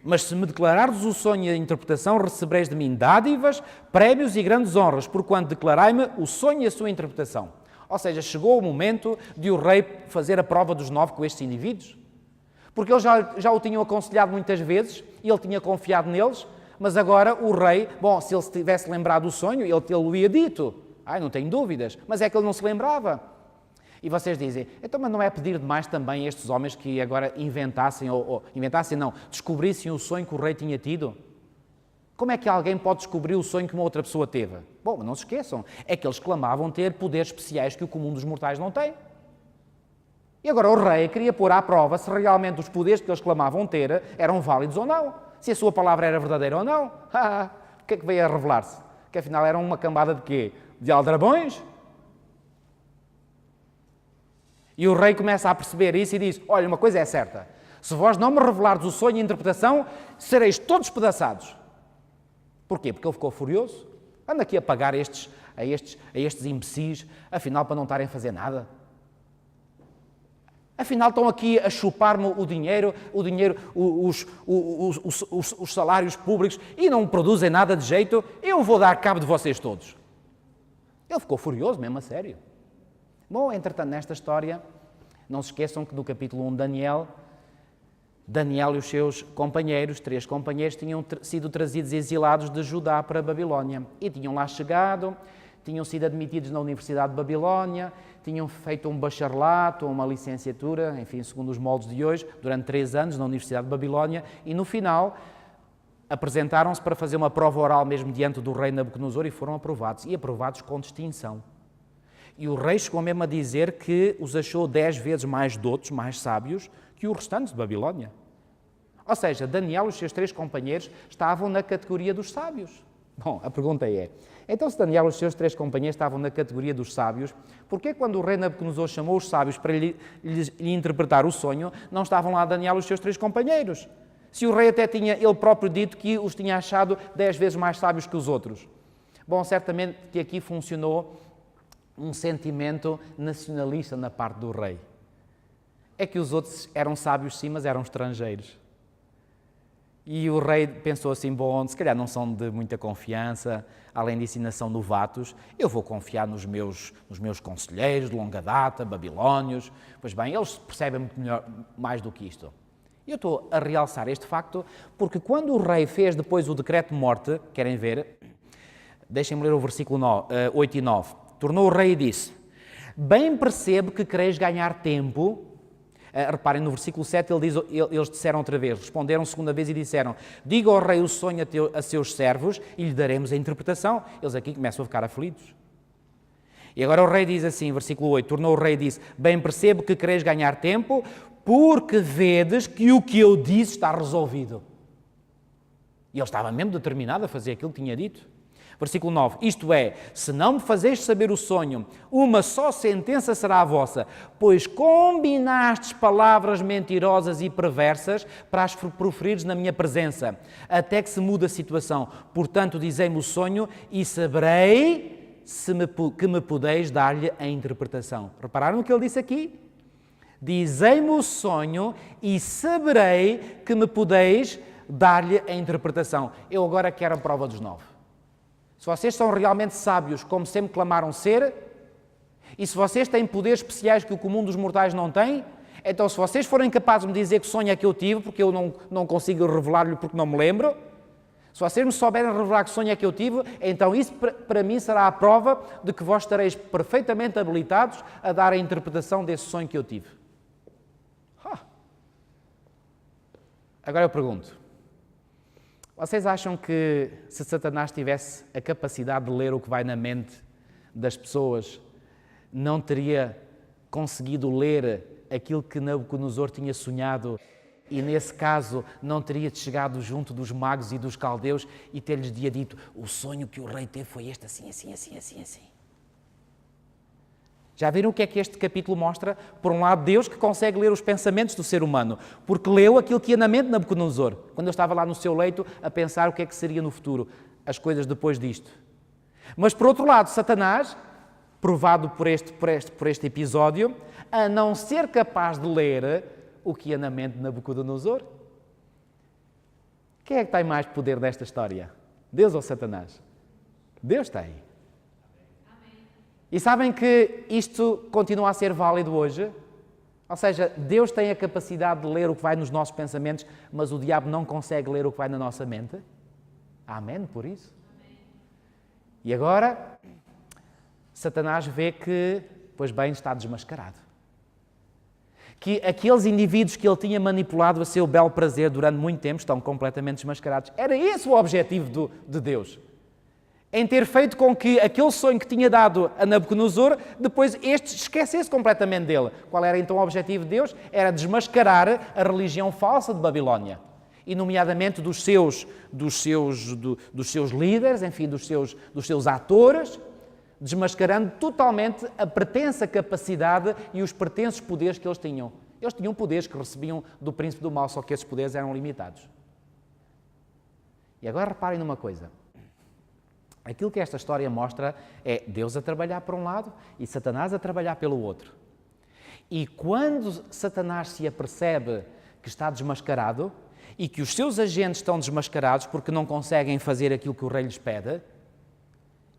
Mas se me declarardes o sonho e a interpretação, recebereis de mim dádivas, prémios e grandes honras, porquanto declarai-me o sonho e a sua interpretação. Ou seja, chegou o momento de o rei fazer a prova dos 9 com estes indivíduos. Porque eles já o tinham aconselhado muitas vezes e ele tinha confiado neles, mas agora o rei, se ele se tivesse lembrado do sonho, ele o ia dito. Não tenho dúvidas, mas é que ele não se lembrava. E vocês dizem, então, mas não é pedir demais também a estes homens que agora descobrissem o sonho que o rei tinha tido? Como é que alguém pode descobrir o sonho que uma outra pessoa teve? Bom, mas não se esqueçam, é que eles clamavam ter poderes especiais que o comum dos mortais não tem. E agora o rei queria pôr à prova se realmente os poderes que eles clamavam ter eram válidos ou não, se a sua palavra era verdadeira ou não. O que é que veio a revelar-se? Que afinal eram uma cambada de quê? De aldrabões? E o rei começa a perceber isso e diz, olha, uma coisa é certa, se vós não me revelardes o sonho e a interpretação, sereis todos despedaçados. Porquê? Porque ele ficou furioso. Anda aqui a pagar a estes imbecis, afinal para não estarem a fazer nada. Afinal estão aqui a chupar-me o dinheiro, os salários públicos e não produzem nada de jeito, eu vou dar cabo de vocês todos. Ele ficou furioso, mesmo a sério. Bom, entretanto, nesta história, não se esqueçam que no capítulo 1 de Daniel, Daniel e os seus companheiros, 3 companheiros, tinham sido trazidos exilados de Judá para a Babilónia e tinham lá chegado, tinham sido admitidos na Universidade de Babilónia, tinham feito um bacharelato, uma licenciatura, enfim, segundo os moldes de hoje, durante 3 anos na Universidade de Babilónia e no final apresentaram-se para fazer uma prova oral mesmo diante do rei Nabucodonosor e foram aprovados, e aprovados com distinção. E o rei chegou mesmo a dizer que os achou 10 vezes mais dotos, mais sábios, que os restantes de Babilónia. Ou seja, Daniel e os seus 3 companheiros estavam na categoria dos sábios. Bom, a pergunta é, então se Daniel e os seus 3 companheiros estavam na categoria dos sábios, porquê quando o rei Nabucodonosor chamou os sábios para lhe interpretar o sonho, não estavam lá Daniel e os seus 3 companheiros? Se o rei até tinha ele próprio dito que os tinha achado 10 vezes mais sábios que os outros. Bom, certamente que aqui funcionou um sentimento nacionalista na parte do rei. É que os outros eram sábios sim, mas eram estrangeiros. E o rei pensou assim, bom, se calhar não são de muita confiança, além disso ainda são novatos, eu vou confiar nos meus conselheiros de longa data, babilónios. Pois bem, eles percebem muito melhor, mais do que isto. Eu estou a realçar este facto porque quando o rei fez depois o decreto de morte, querem ver? Deixem-me ler o versículo 8 e 9. Tornou o rei e disse, bem percebo que quereis ganhar tempo. Reparem, no versículo 7 eles disseram outra vez, responderam segunda vez e disseram, diga ao rei o sonho a seus servos e lhe daremos a interpretação. Eles aqui começam a ficar aflitos. E agora o rei diz assim, versículo 8, tornou o rei e disse, bem percebo que quereis ganhar tempo, porque vedes que o que eu disse está resolvido. E ele estava mesmo determinado a fazer aquilo que tinha dito. Versículo 9, isto é, se não me fazeis saber o sonho, uma só sentença será a vossa, pois combinastes palavras mentirosas e perversas para as proferires na minha presença, até que se mude a situação. Portanto, dizei-me o sonho e saberei que me podeis dar-lhe a interpretação. Repararam o que ele disse aqui? Dizei-me o sonho e saberei que me podeis dar-lhe a interpretação. Eu agora quero a prova dos 9. Se vocês são realmente sábios, como sempre clamaram ser, e se vocês têm poderes especiais que o comum dos mortais não tem, então se vocês forem capazes de me dizer que sonho é que eu tive, porque eu não consigo revelar-lhe porque não me lembro, se vocês me souberem revelar que sonho é que eu tive, então isso para mim será a prova de que vós estareis perfeitamente habilitados a dar a interpretação desse sonho que eu tive. Agora eu pergunto, vocês acham que se Satanás tivesse a capacidade de ler o que vai na mente das pessoas, não teria conseguido ler aquilo que Nabucodonosor tinha sonhado e, nesse caso, não teria chegado junto dos magos e dos caldeus e ter-lhes dito o sonho que o rei teve foi este, assim, assim, assim, assim, assim? Já viram o que é que este capítulo mostra? Por um lado, Deus que consegue ler os pensamentos do ser humano, porque leu aquilo que ia na mente de Nabucodonosor, quando ele estava lá no seu leito a pensar o que é que seria no futuro, as coisas depois disto. Mas, por outro lado, Satanás, provado por este episódio, a não ser capaz de ler o que ia na mente de Nabucodonosor. Quem é que tem mais poder desta história? Deus ou Satanás? Deus tem. E sabem que isto continua a ser válido hoje? Ou seja, Deus tem a capacidade de ler o que vai nos nossos pensamentos, mas o diabo não consegue ler o que vai na nossa mente? Amém por isso? Amém. E agora, Satanás vê que, pois bem, está desmascarado. Que aqueles indivíduos que ele tinha manipulado a seu belo prazer durante muito tempo estão completamente desmascarados. Era esse o objetivo de Deus. Em ter feito com que aquele sonho que tinha dado a Nabucodonosor, depois este esquecesse completamente dele. Qual era então o objetivo de Deus? Era desmascarar a religião falsa de Babilónia. E nomeadamente dos seus líderes, enfim, dos seus atores, desmascarando totalmente a pretensa capacidade e os pretensos poderes que eles tinham. Eles tinham poderes que recebiam do príncipe do mal, só que esses poderes eram limitados. E agora reparem numa coisa. Aquilo que esta história mostra é Deus a trabalhar por um lado e Satanás a trabalhar pelo outro. E quando Satanás se apercebe que está desmascarado e que os seus agentes estão desmascarados porque não conseguem fazer aquilo que o rei lhes pede,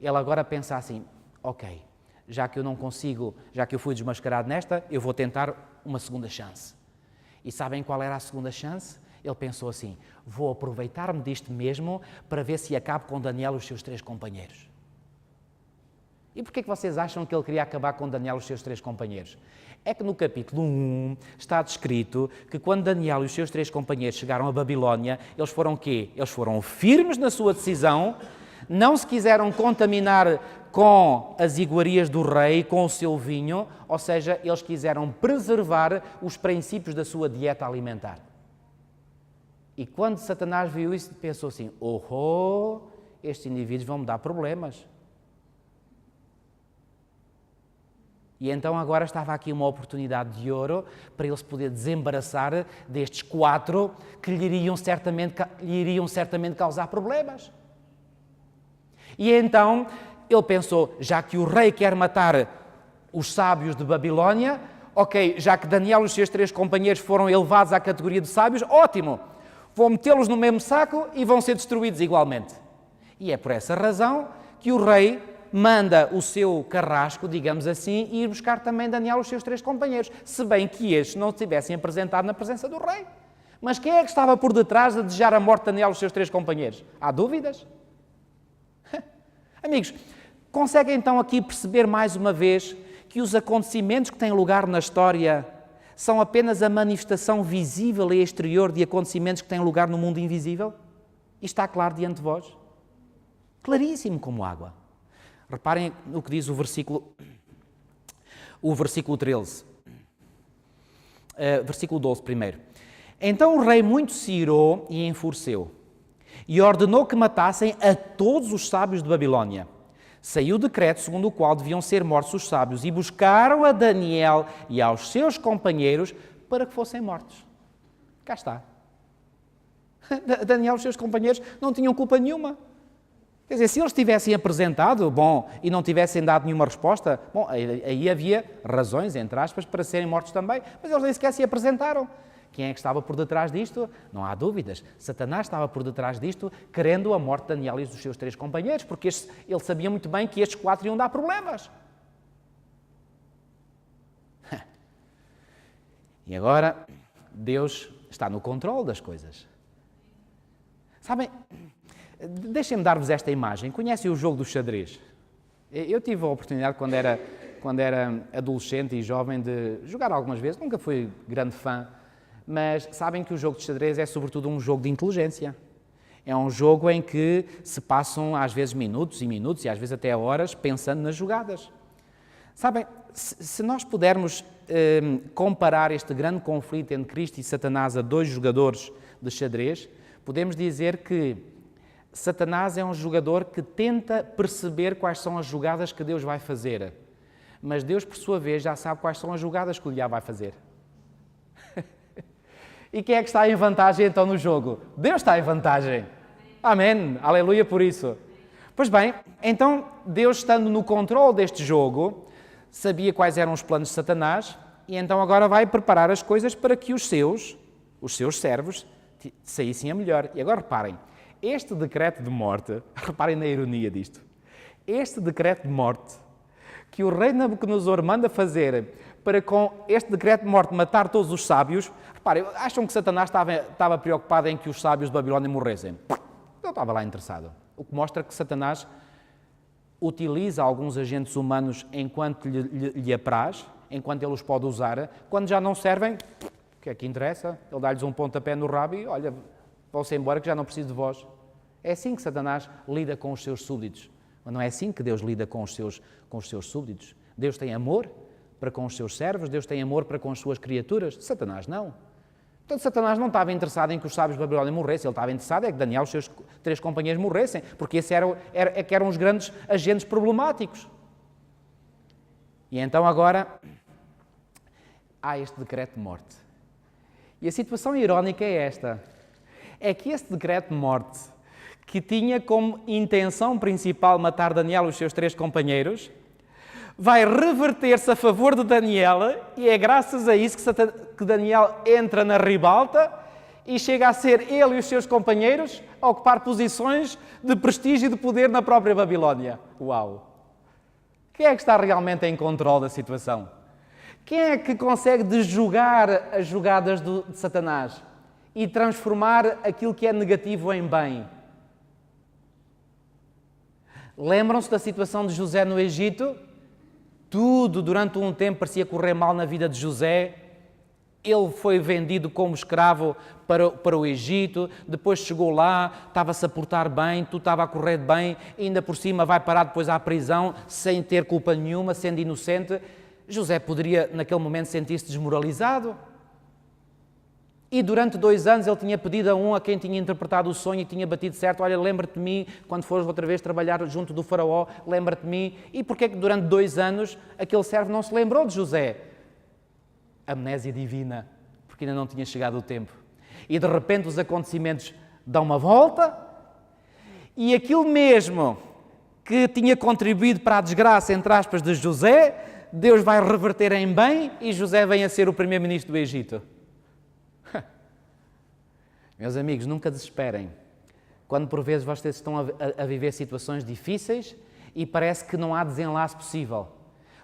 ele agora pensa assim, ok, já que eu não consigo, já que eu fui desmascarado nesta, eu vou tentar uma segunda chance. E sabem qual era a segunda chance? Ele pensou assim, vou aproveitar-me disto mesmo para ver se acabo com Daniel e os seus 3 companheiros. E porquê que vocês acham que ele queria acabar com Daniel e os seus 3 companheiros? É que no capítulo 1 está descrito que quando Daniel e os seus 3 companheiros chegaram a Babilónia, eles foram o quê? Eles foram firmes na sua decisão, não se quiseram contaminar com as iguarias do rei, com o seu vinho, ou seja, eles quiseram preservar os princípios da sua dieta alimentar. E quando Satanás viu isso, pensou assim, estes indivíduos vão me dar problemas. E então agora estava aqui uma oportunidade de ouro para ele se poder desembaraçar destes 4 que lhe iriam certamente causar problemas. E então ele pensou, já que o rei quer matar os sábios de Babilónia, ok, já que Daniel e os seus 3 companheiros foram elevados à categoria de sábios, ótimo, vou metê-los no mesmo saco e vão ser destruídos igualmente. E é por essa razão que o rei manda o seu carrasco, digamos assim, ir buscar também Daniel e os seus 3 companheiros, se bem que estes não se tivessem apresentado na presença do rei. Mas quem é que estava por detrás de desejar a morte de Daniel e os seus 3 companheiros? Há dúvidas? Amigos, conseguem então aqui perceber mais uma vez que os acontecimentos que têm lugar na história são apenas a manifestação visível e exterior de acontecimentos que têm lugar no mundo invisível? E está claro diante de vós? Claríssimo como água. Reparem no que diz o versículo 13. Versículo 12 primeiro. Então o rei muito se irou e enfureceu, e ordenou que matassem a todos os sábios de Babilónia. Saiu o decreto segundo o qual deviam ser mortos os sábios, e buscaram a Daniel e aos seus companheiros para que fossem mortos. Cá está. Daniel e os seus companheiros não tinham culpa nenhuma. Quer dizer, se eles tivessem apresentado, e não tivessem dado nenhuma resposta, aí havia razões, entre aspas, para serem mortos também, mas eles nem sequer se apresentaram. Quem é que estava por detrás disto? Não há dúvidas. Satanás estava por detrás disto, querendo a morte de Daniel e dos seus 3 companheiros, porque ele sabia muito bem que estes 4 iam dar problemas. E agora, Deus está no controle das coisas. Sabem, deixem-me dar-vos esta imagem. Conhecem o jogo do xadrez? Eu tive a oportunidade, quando era adolescente e jovem, de jogar algumas vezes. Nunca fui grande fã, mas sabem que o jogo de xadrez é sobretudo um jogo de inteligência. É um jogo em que se passam às vezes minutos e minutos e às vezes até horas pensando nas jogadas. Sabem, se nós pudermos comparar este grande conflito entre Cristo e Satanás a 2 jogadores de xadrez, podemos dizer que Satanás é um jogador que tenta perceber quais são as jogadas que Deus vai fazer, mas Deus, por sua vez, já sabe quais são as jogadas que o diabo vai fazer. E quem é que está em vantagem então no jogo? Deus está em vantagem. Amém. Aleluia por isso. Pois bem, então Deus, estando no controle deste jogo, sabia quais eram os planos de Satanás e então agora vai preparar as coisas para que os seus servos saíssem a melhor. E agora reparem, este decreto de morte, reparem na ironia disto, este decreto de morte que o rei Nabucodonosor manda fazer para com este decreto de morte matar todos os sábios, reparem, acham que Satanás estava preocupado em que os sábios de Babilónia morressem? Não estava lá interessado. O que mostra que Satanás utiliza alguns agentes humanos enquanto lhe apraz, enquanto ele os pode usar, quando já não servem, o que é que interessa? Ele dá-lhes um pontapé no rabo e, olha, vão-se embora que já não preciso de vós. É assim que Satanás lida com os seus súbditos. Mas não é assim que Deus lida com os seus súbditos. Deus tem amor para com os seus servos, Deus tem amor para com as suas criaturas. Satanás não. Portanto, Satanás não estava interessado em que os sábios de Babilónia morressem, ele estava interessado em que Daniel e os seus 3 companheiros morressem, porque esses eram os grandes agentes problemáticos. E então agora há este decreto de morte. E a situação irónica é esta, é que este decreto de morte, que tinha como intenção principal matar Daniel e os seus 3 companheiros, vai reverter-se a favor de Daniel e é graças a isso que Daniel entra na ribalta e chega a ser ele e os seus companheiros a ocupar posições de prestígio e de poder na própria Babilónia. Uau! Quem é que está realmente em controle da situação? Quem é que consegue desjogar as jogadas de Satanás e transformar aquilo que é negativo em bem? Lembram-se da situação de José no Egito? Tudo durante um tempo parecia correr mal na vida de José. Ele foi vendido como escravo para o Egito, depois chegou lá, estava-se a portar bem, tudo estava a correr bem, ainda por cima vai parar depois à prisão, sem ter culpa nenhuma, sendo inocente. José poderia, naquele momento, sentir-se desmoralizado. E durante 2 anos ele tinha pedido a quem tinha interpretado o sonho e tinha batido certo: olha, lembra-te de mim quando fores outra vez trabalhar junto do faraó, lembra-te de mim. E porquê que durante 2 anos aquele servo não se lembrou de José? Amnésia divina, porque ainda não tinha chegado o tempo. E de repente os acontecimentos dão uma volta e aquilo mesmo que tinha contribuído para a desgraça, entre aspas, de José, Deus vai reverter em bem e José vem a ser o primeiro-ministro do Egito. Meus amigos, nunca desesperem. Quando por vezes vocês estão a viver situações difíceis e parece que não há desenlace possível.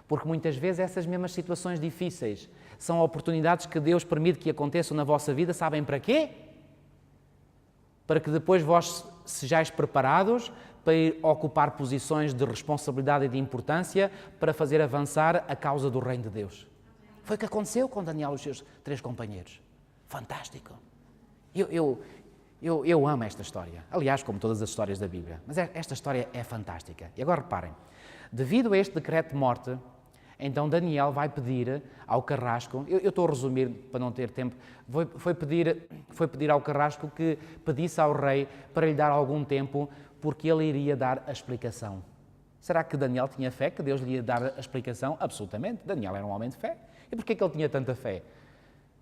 Porque muitas vezes essas mesmas situações difíceis são oportunidades que Deus permite que aconteçam na vossa vida, sabem para quê? Para que depois vós sejais preparados para ir ocupar posições de responsabilidade e de importância para fazer avançar a causa do reino de Deus. Foi o que aconteceu com Daniel e os seus 3 companheiros. Fantástico! Eu amo esta história. Aliás, como todas as histórias da Bíblia. Mas esta história é fantástica. E agora reparem, devido a este decreto de morte, então Daniel vai pedir ao carrasco, eu estou a resumir para não ter tempo, foi pedir ao carrasco que pedisse ao rei para lhe dar algum tempo, porque ele iria dar a explicação. Será que Daniel tinha fé que Deus lhe ia dar a explicação? Absolutamente. Daniel era um homem de fé. E porquê que ele tinha tanta fé?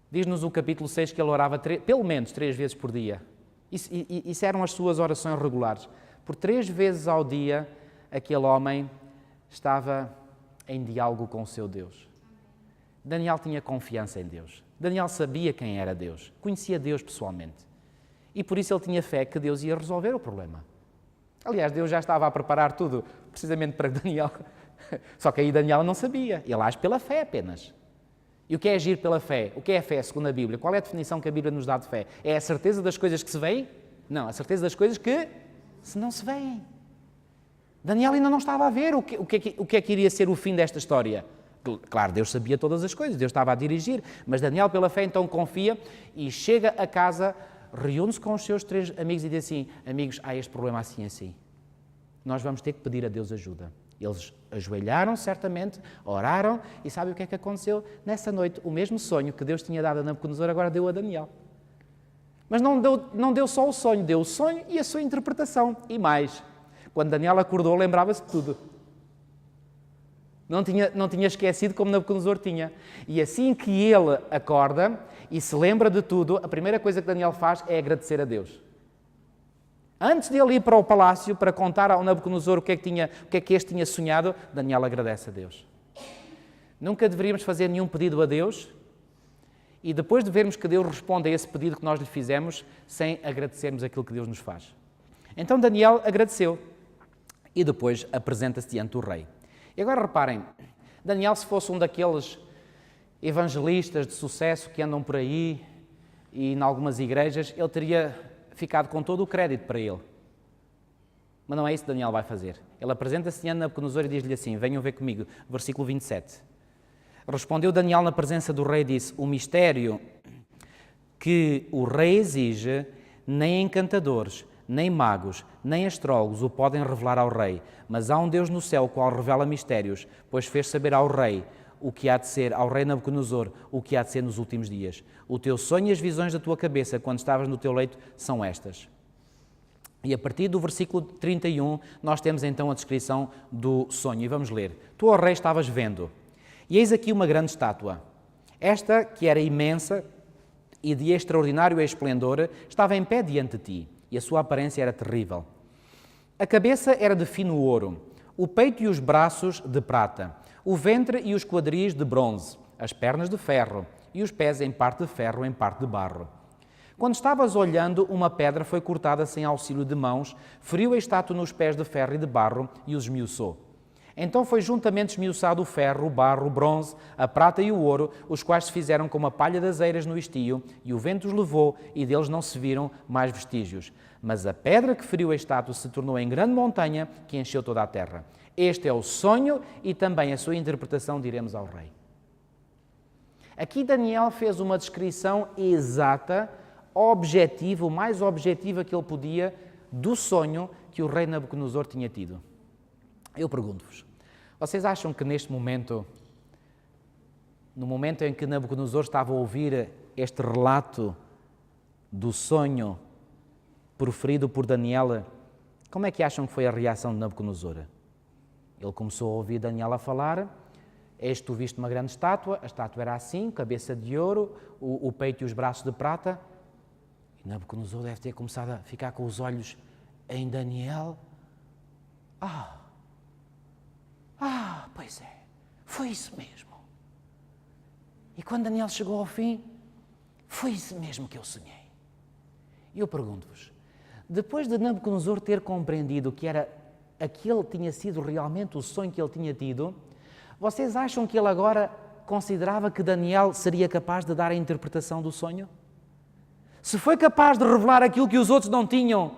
Diz-nos o capítulo 6 que ele orava pelo menos 3 vezes por dia. Isso eram as suas orações regulares. Por 3 vezes ao dia, aquele homem estava em diálogo com o seu Deus. Daniel tinha confiança em Deus. Daniel sabia quem era Deus, conhecia Deus pessoalmente. E por isso ele tinha fé que Deus ia resolver o problema. Aliás, Deus já estava a preparar tudo, precisamente para Daniel. Só que aí Daniel não sabia. Ele age pela fé apenas. E o que é agir pela fé? O que é a fé segundo a Bíblia? Qual é a definição que a Bíblia nos dá de fé? É a certeza das coisas que se veem? Não, a certeza das coisas que se não se veem. Daniel ainda não estava a ver o que é que iria ser o fim desta história. Claro, Deus sabia todas as coisas, Deus estava a dirigir, mas Daniel pela fé então confia e chega a casa, reúne-se com os seus 3 amigos e diz assim: amigos, há este problema assim assim. Nós vamos ter que pedir a Deus ajuda. Eles ajoelharam certamente, oraram e sabe o que é que aconteceu? Nessa noite, o mesmo sonho que Deus tinha dado a Nabucodonosor agora deu a Daniel. Mas não deu só o sonho, deu o sonho e a sua interpretação. E mais, quando Daniel acordou, lembrava-se de tudo. Não tinha esquecido como Nabucodonosor tinha. E assim que ele acorda e se lembra de tudo, a primeira coisa que Daniel faz é agradecer a Deus. Antes de ele ir para o palácio para contar ao Nabucodonosor o que é que este tinha sonhado, Daniel agradece a Deus. Nunca deveríamos fazer nenhum pedido a Deus e depois de vermos que Deus responde a esse pedido que nós lhe fizemos, sem agradecermos aquilo que Deus nos faz. Então Daniel agradeceu e depois apresenta-se diante do rei. E agora reparem, Daniel, se fosse um daqueles evangelistas de sucesso que andam por aí e em algumas igrejas, ele teria ficado com todo o crédito para ele. Mas não é isso que Daniel vai fazer. Ele apresenta-se diante de Nabucodonosor e diz-lhe assim: venham ver comigo, versículo 27. Respondeu Daniel na presença do rei e disse: o mistério que o rei exige, nem encantadores, nem magos, nem astrólogos o podem revelar ao rei, mas há um Deus no céu, o qual revela mistérios, pois fez saber ao rei o que há de ser, ao rei Nabucodonosor, o que há de ser nos últimos dias. O teu sonho e as visões da tua cabeça, quando estavas no teu leito, são estas. E a partir do versículo 31, nós temos então a descrição do sonho. E vamos ler. Tu, ó rei, estavas vendo, e eis aqui uma grande estátua. Esta, que era imensa e de extraordinário esplendor, estava em pé diante de ti, e a sua aparência era terrível. A cabeça era de fino ouro, o peito e os braços de prata, o ventre e os quadris de bronze, as pernas de ferro e os pés em parte de ferro, em parte de barro. Quando estavas olhando, uma pedra foi cortada sem auxílio de mãos, feriu a estátua nos pés de ferro e de barro e os esmiuçou. Então foi juntamente esmiuçado o ferro, o barro, o bronze, a prata e o ouro, os quais se fizeram como a palha das eiras no estio, e o vento os levou, e deles não se viram mais vestígios. Mas a pedra que feriu a estátua se tornou em grande montanha, que encheu toda a terra. Este é o sonho e também a sua interpretação, diremos ao rei. Aqui Daniel fez uma descrição exata, objetiva, o mais objetiva que ele podia, do sonho que o rei Nabucodonosor tinha tido. Eu pergunto-vos, vocês acham que neste momento, no momento em que Nabucodonosor estava a ouvir este relato do sonho proferido por Daniel, como é que acham que foi a reação de Nabucodonosor? Ele começou a ouvir Daniel a falar: eis tu viste uma grande estátua, a estátua era assim, cabeça de ouro, o peito e os braços de prata. E Nabucodonosor deve ter começado a ficar com os olhos em Daniel. Pois é, foi isso mesmo. E quando Daniel chegou ao fim, foi isso mesmo que eu sonhei. E eu pergunto-vos, depois de Nabucodonosor ter compreendido que aquele tinha sido realmente o sonho que ele tinha tido, vocês acham que ele agora considerava que Daniel seria capaz de dar a interpretação do sonho? Se foi capaz de revelar aquilo que os outros não tinham,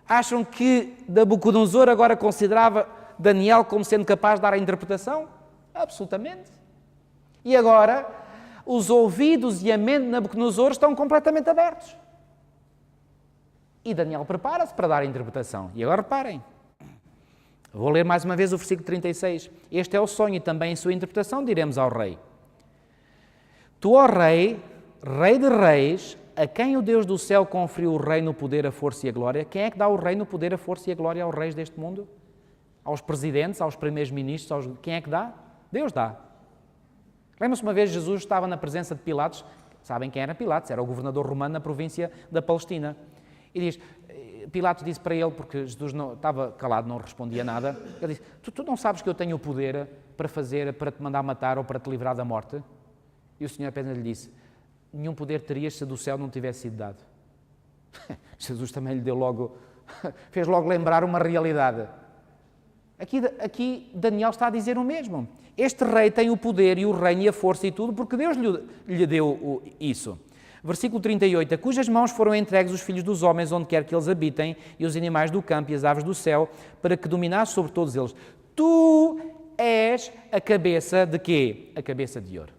acham que Nabucodonosor agora considerava Daniel como sendo capaz de dar a interpretação? Absolutamente. E agora, os ouvidos e a mente de Nabucodonosor estão completamente abertos. E Daniel prepara-se para dar a interpretação. E agora reparem. Vou ler mais uma vez o versículo 36. Este é o sonho e também em sua interpretação diremos ao rei: Tu, ó rei, rei de reis, a quem o Deus do céu conferiu o reino, o poder, a força e a glória? Quem é que dá o reino, o poder, a força e a glória aos reis deste mundo? Aos presidentes, aos primeiros ministros, quem é que dá? Deus dá. Lembra-se uma vez Jesus estava na presença de Pilatos, sabem quem era Pilatos? Era o governador romano na província da Palestina. E Pilatos disse para ele, porque Jesus não, estava calado, não respondia nada, ele disse: tu não sabes que eu tenho o poder para te mandar matar ou para te livrar da morte? E o Senhor apenas lhe disse: nenhum poder terias se do céu não tivesse sido dado. Jesus também lhe deu logo, fez logo lembrar uma realidade. Aqui Daniel está a dizer o mesmo. Este rei tem o poder e o reino e a força e tudo porque Deus lhe deu isso. Versículo 38, a cujas mãos foram entregues os filhos dos homens onde quer que eles habitem e os animais do campo e as aves do céu, para que dominasse sobre todos eles. Tu és a cabeça de quê? A cabeça de ouro.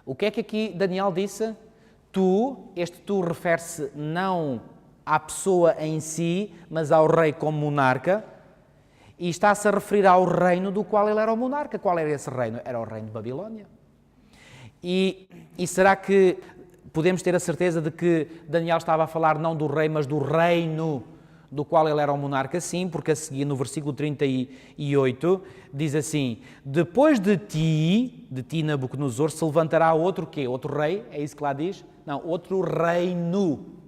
O que é que aqui Daniel disse? Este tu refere-se não à pessoa em si, mas ao rei como monarca, e está-se a referir ao reino do qual ele era o monarca. Qual era esse reino? Era o reino de Babilónia. E será que podemos ter a certeza de que Daniel estava a falar não do rei, mas do reino do qual ele era o monarca? Sim, porque a seguir no versículo 38 diz assim: depois de ti Nabucodonosor, se levantará outro quê? Outro rei? É isso que lá diz? Não, outro reino.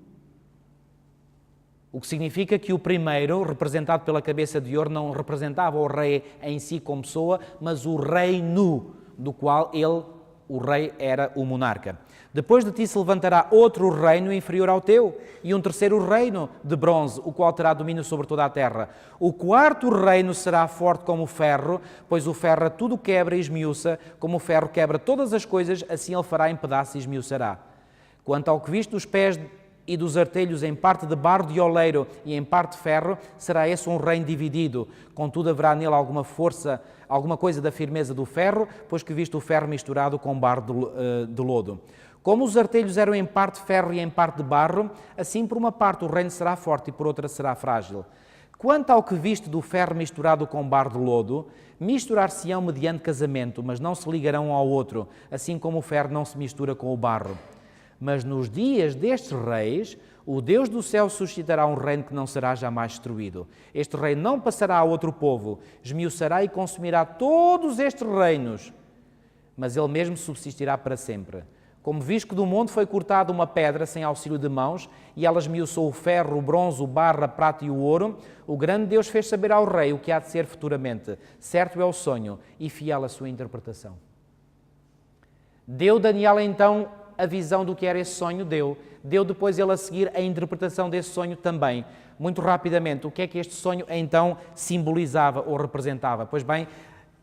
O que significa que o primeiro, representado pela cabeça de ouro, não representava o rei em si como pessoa, mas o reino do qual o rei era o monarca. Depois de ti se levantará outro reino inferior ao teu, e um terceiro reino de bronze, o qual terá domínio sobre toda a terra. O quarto reino será forte como o ferro, pois o ferro a tudo quebra e esmiuça, como o ferro quebra todas as coisas, assim ele fará em pedaços e esmiuçará. Quanto ao que viste dos pés e dos artelhos em parte de barro de oleiro e em parte de ferro, será esse um reino dividido. Contudo, haverá nele alguma força, alguma coisa da firmeza do ferro, pois que viste o ferro misturado com barro de lodo. Como os artelhos eram em parte ferro e em parte de barro, assim por uma parte o reino será forte e por outra será frágil. Quanto ao que viste do ferro misturado com barro de lodo, misturar-se-ão mediante casamento, mas não se ligarão um ao outro, assim como o ferro não se mistura com o barro. Mas nos dias destes reis, o Deus do céu suscitará um reino que não será jamais destruído. Este reino não passará a outro povo, esmiuçará e consumirá todos estes reinos, mas ele mesmo subsistirá para sempre. Como viste que do monte foi cortada uma pedra sem auxílio de mãos, e ela esmiuçou o ferro, o bronze, o barro, a prata e o ouro, o grande Deus fez saber ao rei o que há de ser futuramente. Certo é o sonho e fiel a sua interpretação. Deu Daniel então a visão do que era esse sonho, deu depois ele a seguir a interpretação desse sonho também. Muito rapidamente, o que é que este sonho então simbolizava ou representava? Pois bem,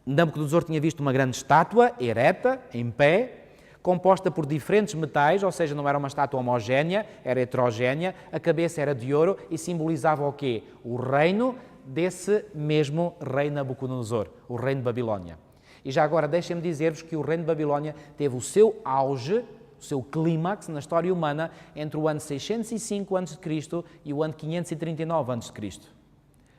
Nabucodonosor tinha visto uma grande estátua, ereta, em pé, composta por diferentes metais, ou seja, não era uma estátua homogénea, era heterogénea, a cabeça era de ouro e simbolizava o quê? O reino desse mesmo rei Nabucodonosor, o reino de Babilónia. E já agora deixem-me dizer-vos que o reino de Babilónia teve o seu auge, o seu clímax na história humana entre o ano 605 a.C. e o ano 539 a.C.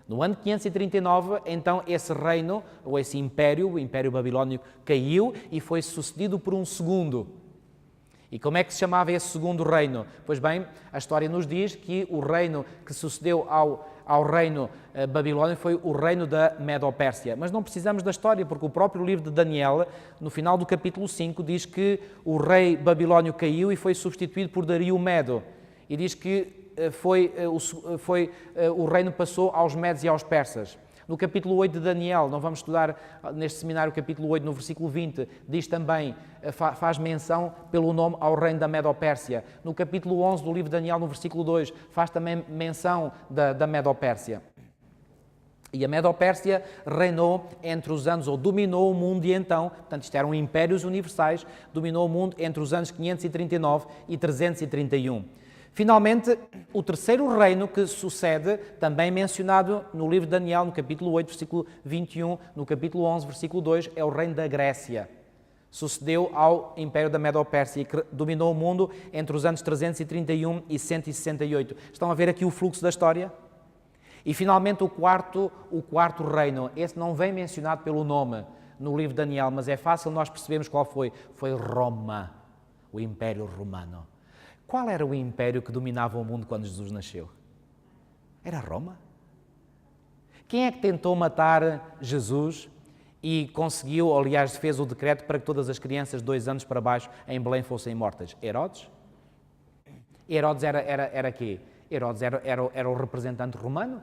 No ano 539, então, esse reino, ou esse império, o Império Babilónico, caiu e foi sucedido por um segundo. E como é que se chamava esse segundo reino? Pois bem, a história nos diz que o reino que sucedeu ao reino babilónico foi o reino da Medo-Pérsia. Mas não precisamos da história, porque o próprio livro de Daniel, no final do capítulo 5, diz que o rei babilónio caiu e foi substituído por Dario Medo. E diz que o reino passou aos Medes e aos Persas. No capítulo 8 de Daniel, não vamos estudar neste seminário o capítulo 8, no versículo 20, diz também, faz menção pelo nome ao reino da Medo-Pérsia. No capítulo 11 do livro de Daniel, no versículo 2, faz também menção da Medo-Pérsia. E a Medo-Pérsia reinou entre os anos, ou dominou o mundo e então, portanto isto eram impérios universais, dominou o mundo entre os anos 539 e 331. Finalmente, o terceiro reino que sucede, também mencionado no livro de Daniel, no capítulo 8, versículo 21, no capítulo 11, versículo 2, é o reino da Grécia. Sucedeu ao Império da Medo-Pérsia e que dominou o mundo entre os anos 331 e 168. Estão a ver aqui o fluxo da história? E finalmente o quarto reino, esse não vem mencionado pelo nome no livro de Daniel, mas é fácil nós percebermos qual foi. Foi Roma, o Império Romano. Qual era o império que dominava o mundo quando Jesus nasceu? Era Roma. Quem é que tentou matar Jesus e conseguiu, aliás, fez o decreto para que todas as crianças de 2 anos para baixo em Belém fossem mortas? Herodes? Herodes era quê? Herodes era o representante romano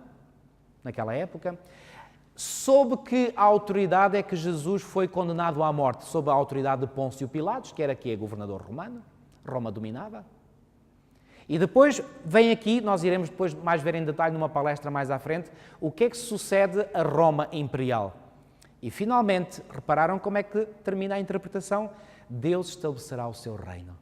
naquela época. Sob que autoridade é que Jesus foi condenado à morte? Sob a autoridade de Pôncio Pilatos, que era quê? Governador romano. Roma dominava. E depois vem aqui, nós iremos depois mais ver em detalhe numa palestra mais à frente, o que é que sucede a Roma imperial. E finalmente, repararam como é que termina a interpretação? Deus estabelecerá o seu reino.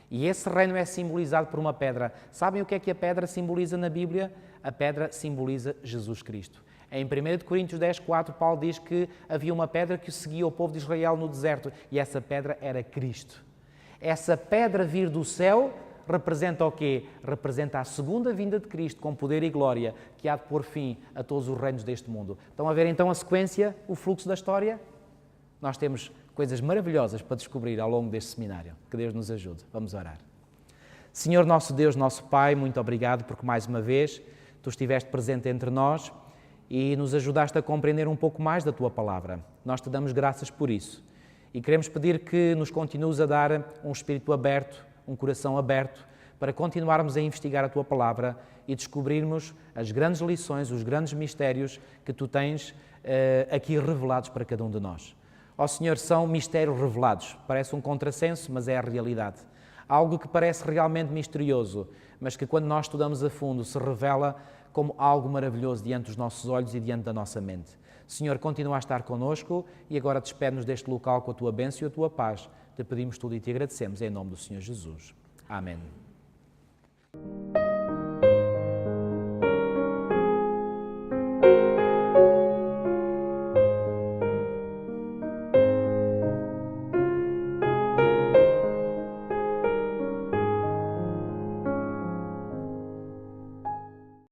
E esse reino é simbolizado por uma pedra. Sabem o que é que a pedra simboliza na Bíblia? A pedra simboliza Jesus Cristo. Em 1 Coríntios 10:4, Paulo diz que havia uma pedra que seguia o povo de Israel no deserto, e essa pedra era Cristo. Essa pedra vir do céu representa o quê? Representa a segunda vinda de Cristo com poder e glória, que há de pôr fim a todos os reinos deste mundo. Estão a ver então a sequência, o fluxo da história? Nós temos coisas maravilhosas para descobrir ao longo deste seminário. Que Deus nos ajude. Vamos orar. Senhor nosso Deus, nosso Pai, muito obrigado porque mais uma vez Tu estiveste presente entre nós e nos ajudaste a compreender um pouco mais da Tua Palavra. Nós Te damos graças por isso. E queremos pedir que nos continues a dar um espírito aberto, um coração aberto, para continuarmos a investigar a Tua Palavra e descobrirmos as grandes lições, os grandes mistérios que Tu tens aqui revelados para cada um de nós. Ó Senhor, são mistérios revelados. Parece um contrassenso, mas é a realidade. Algo que parece realmente misterioso, mas que quando nós estudamos a fundo se revela como algo maravilhoso diante dos nossos olhos e diante da nossa mente. Senhor, continua a estar connosco e agora despede-nos deste local com a Tua bênção e a Tua paz. Te pedimos tudo e te agradecemos em nome do Senhor Jesus. Amém.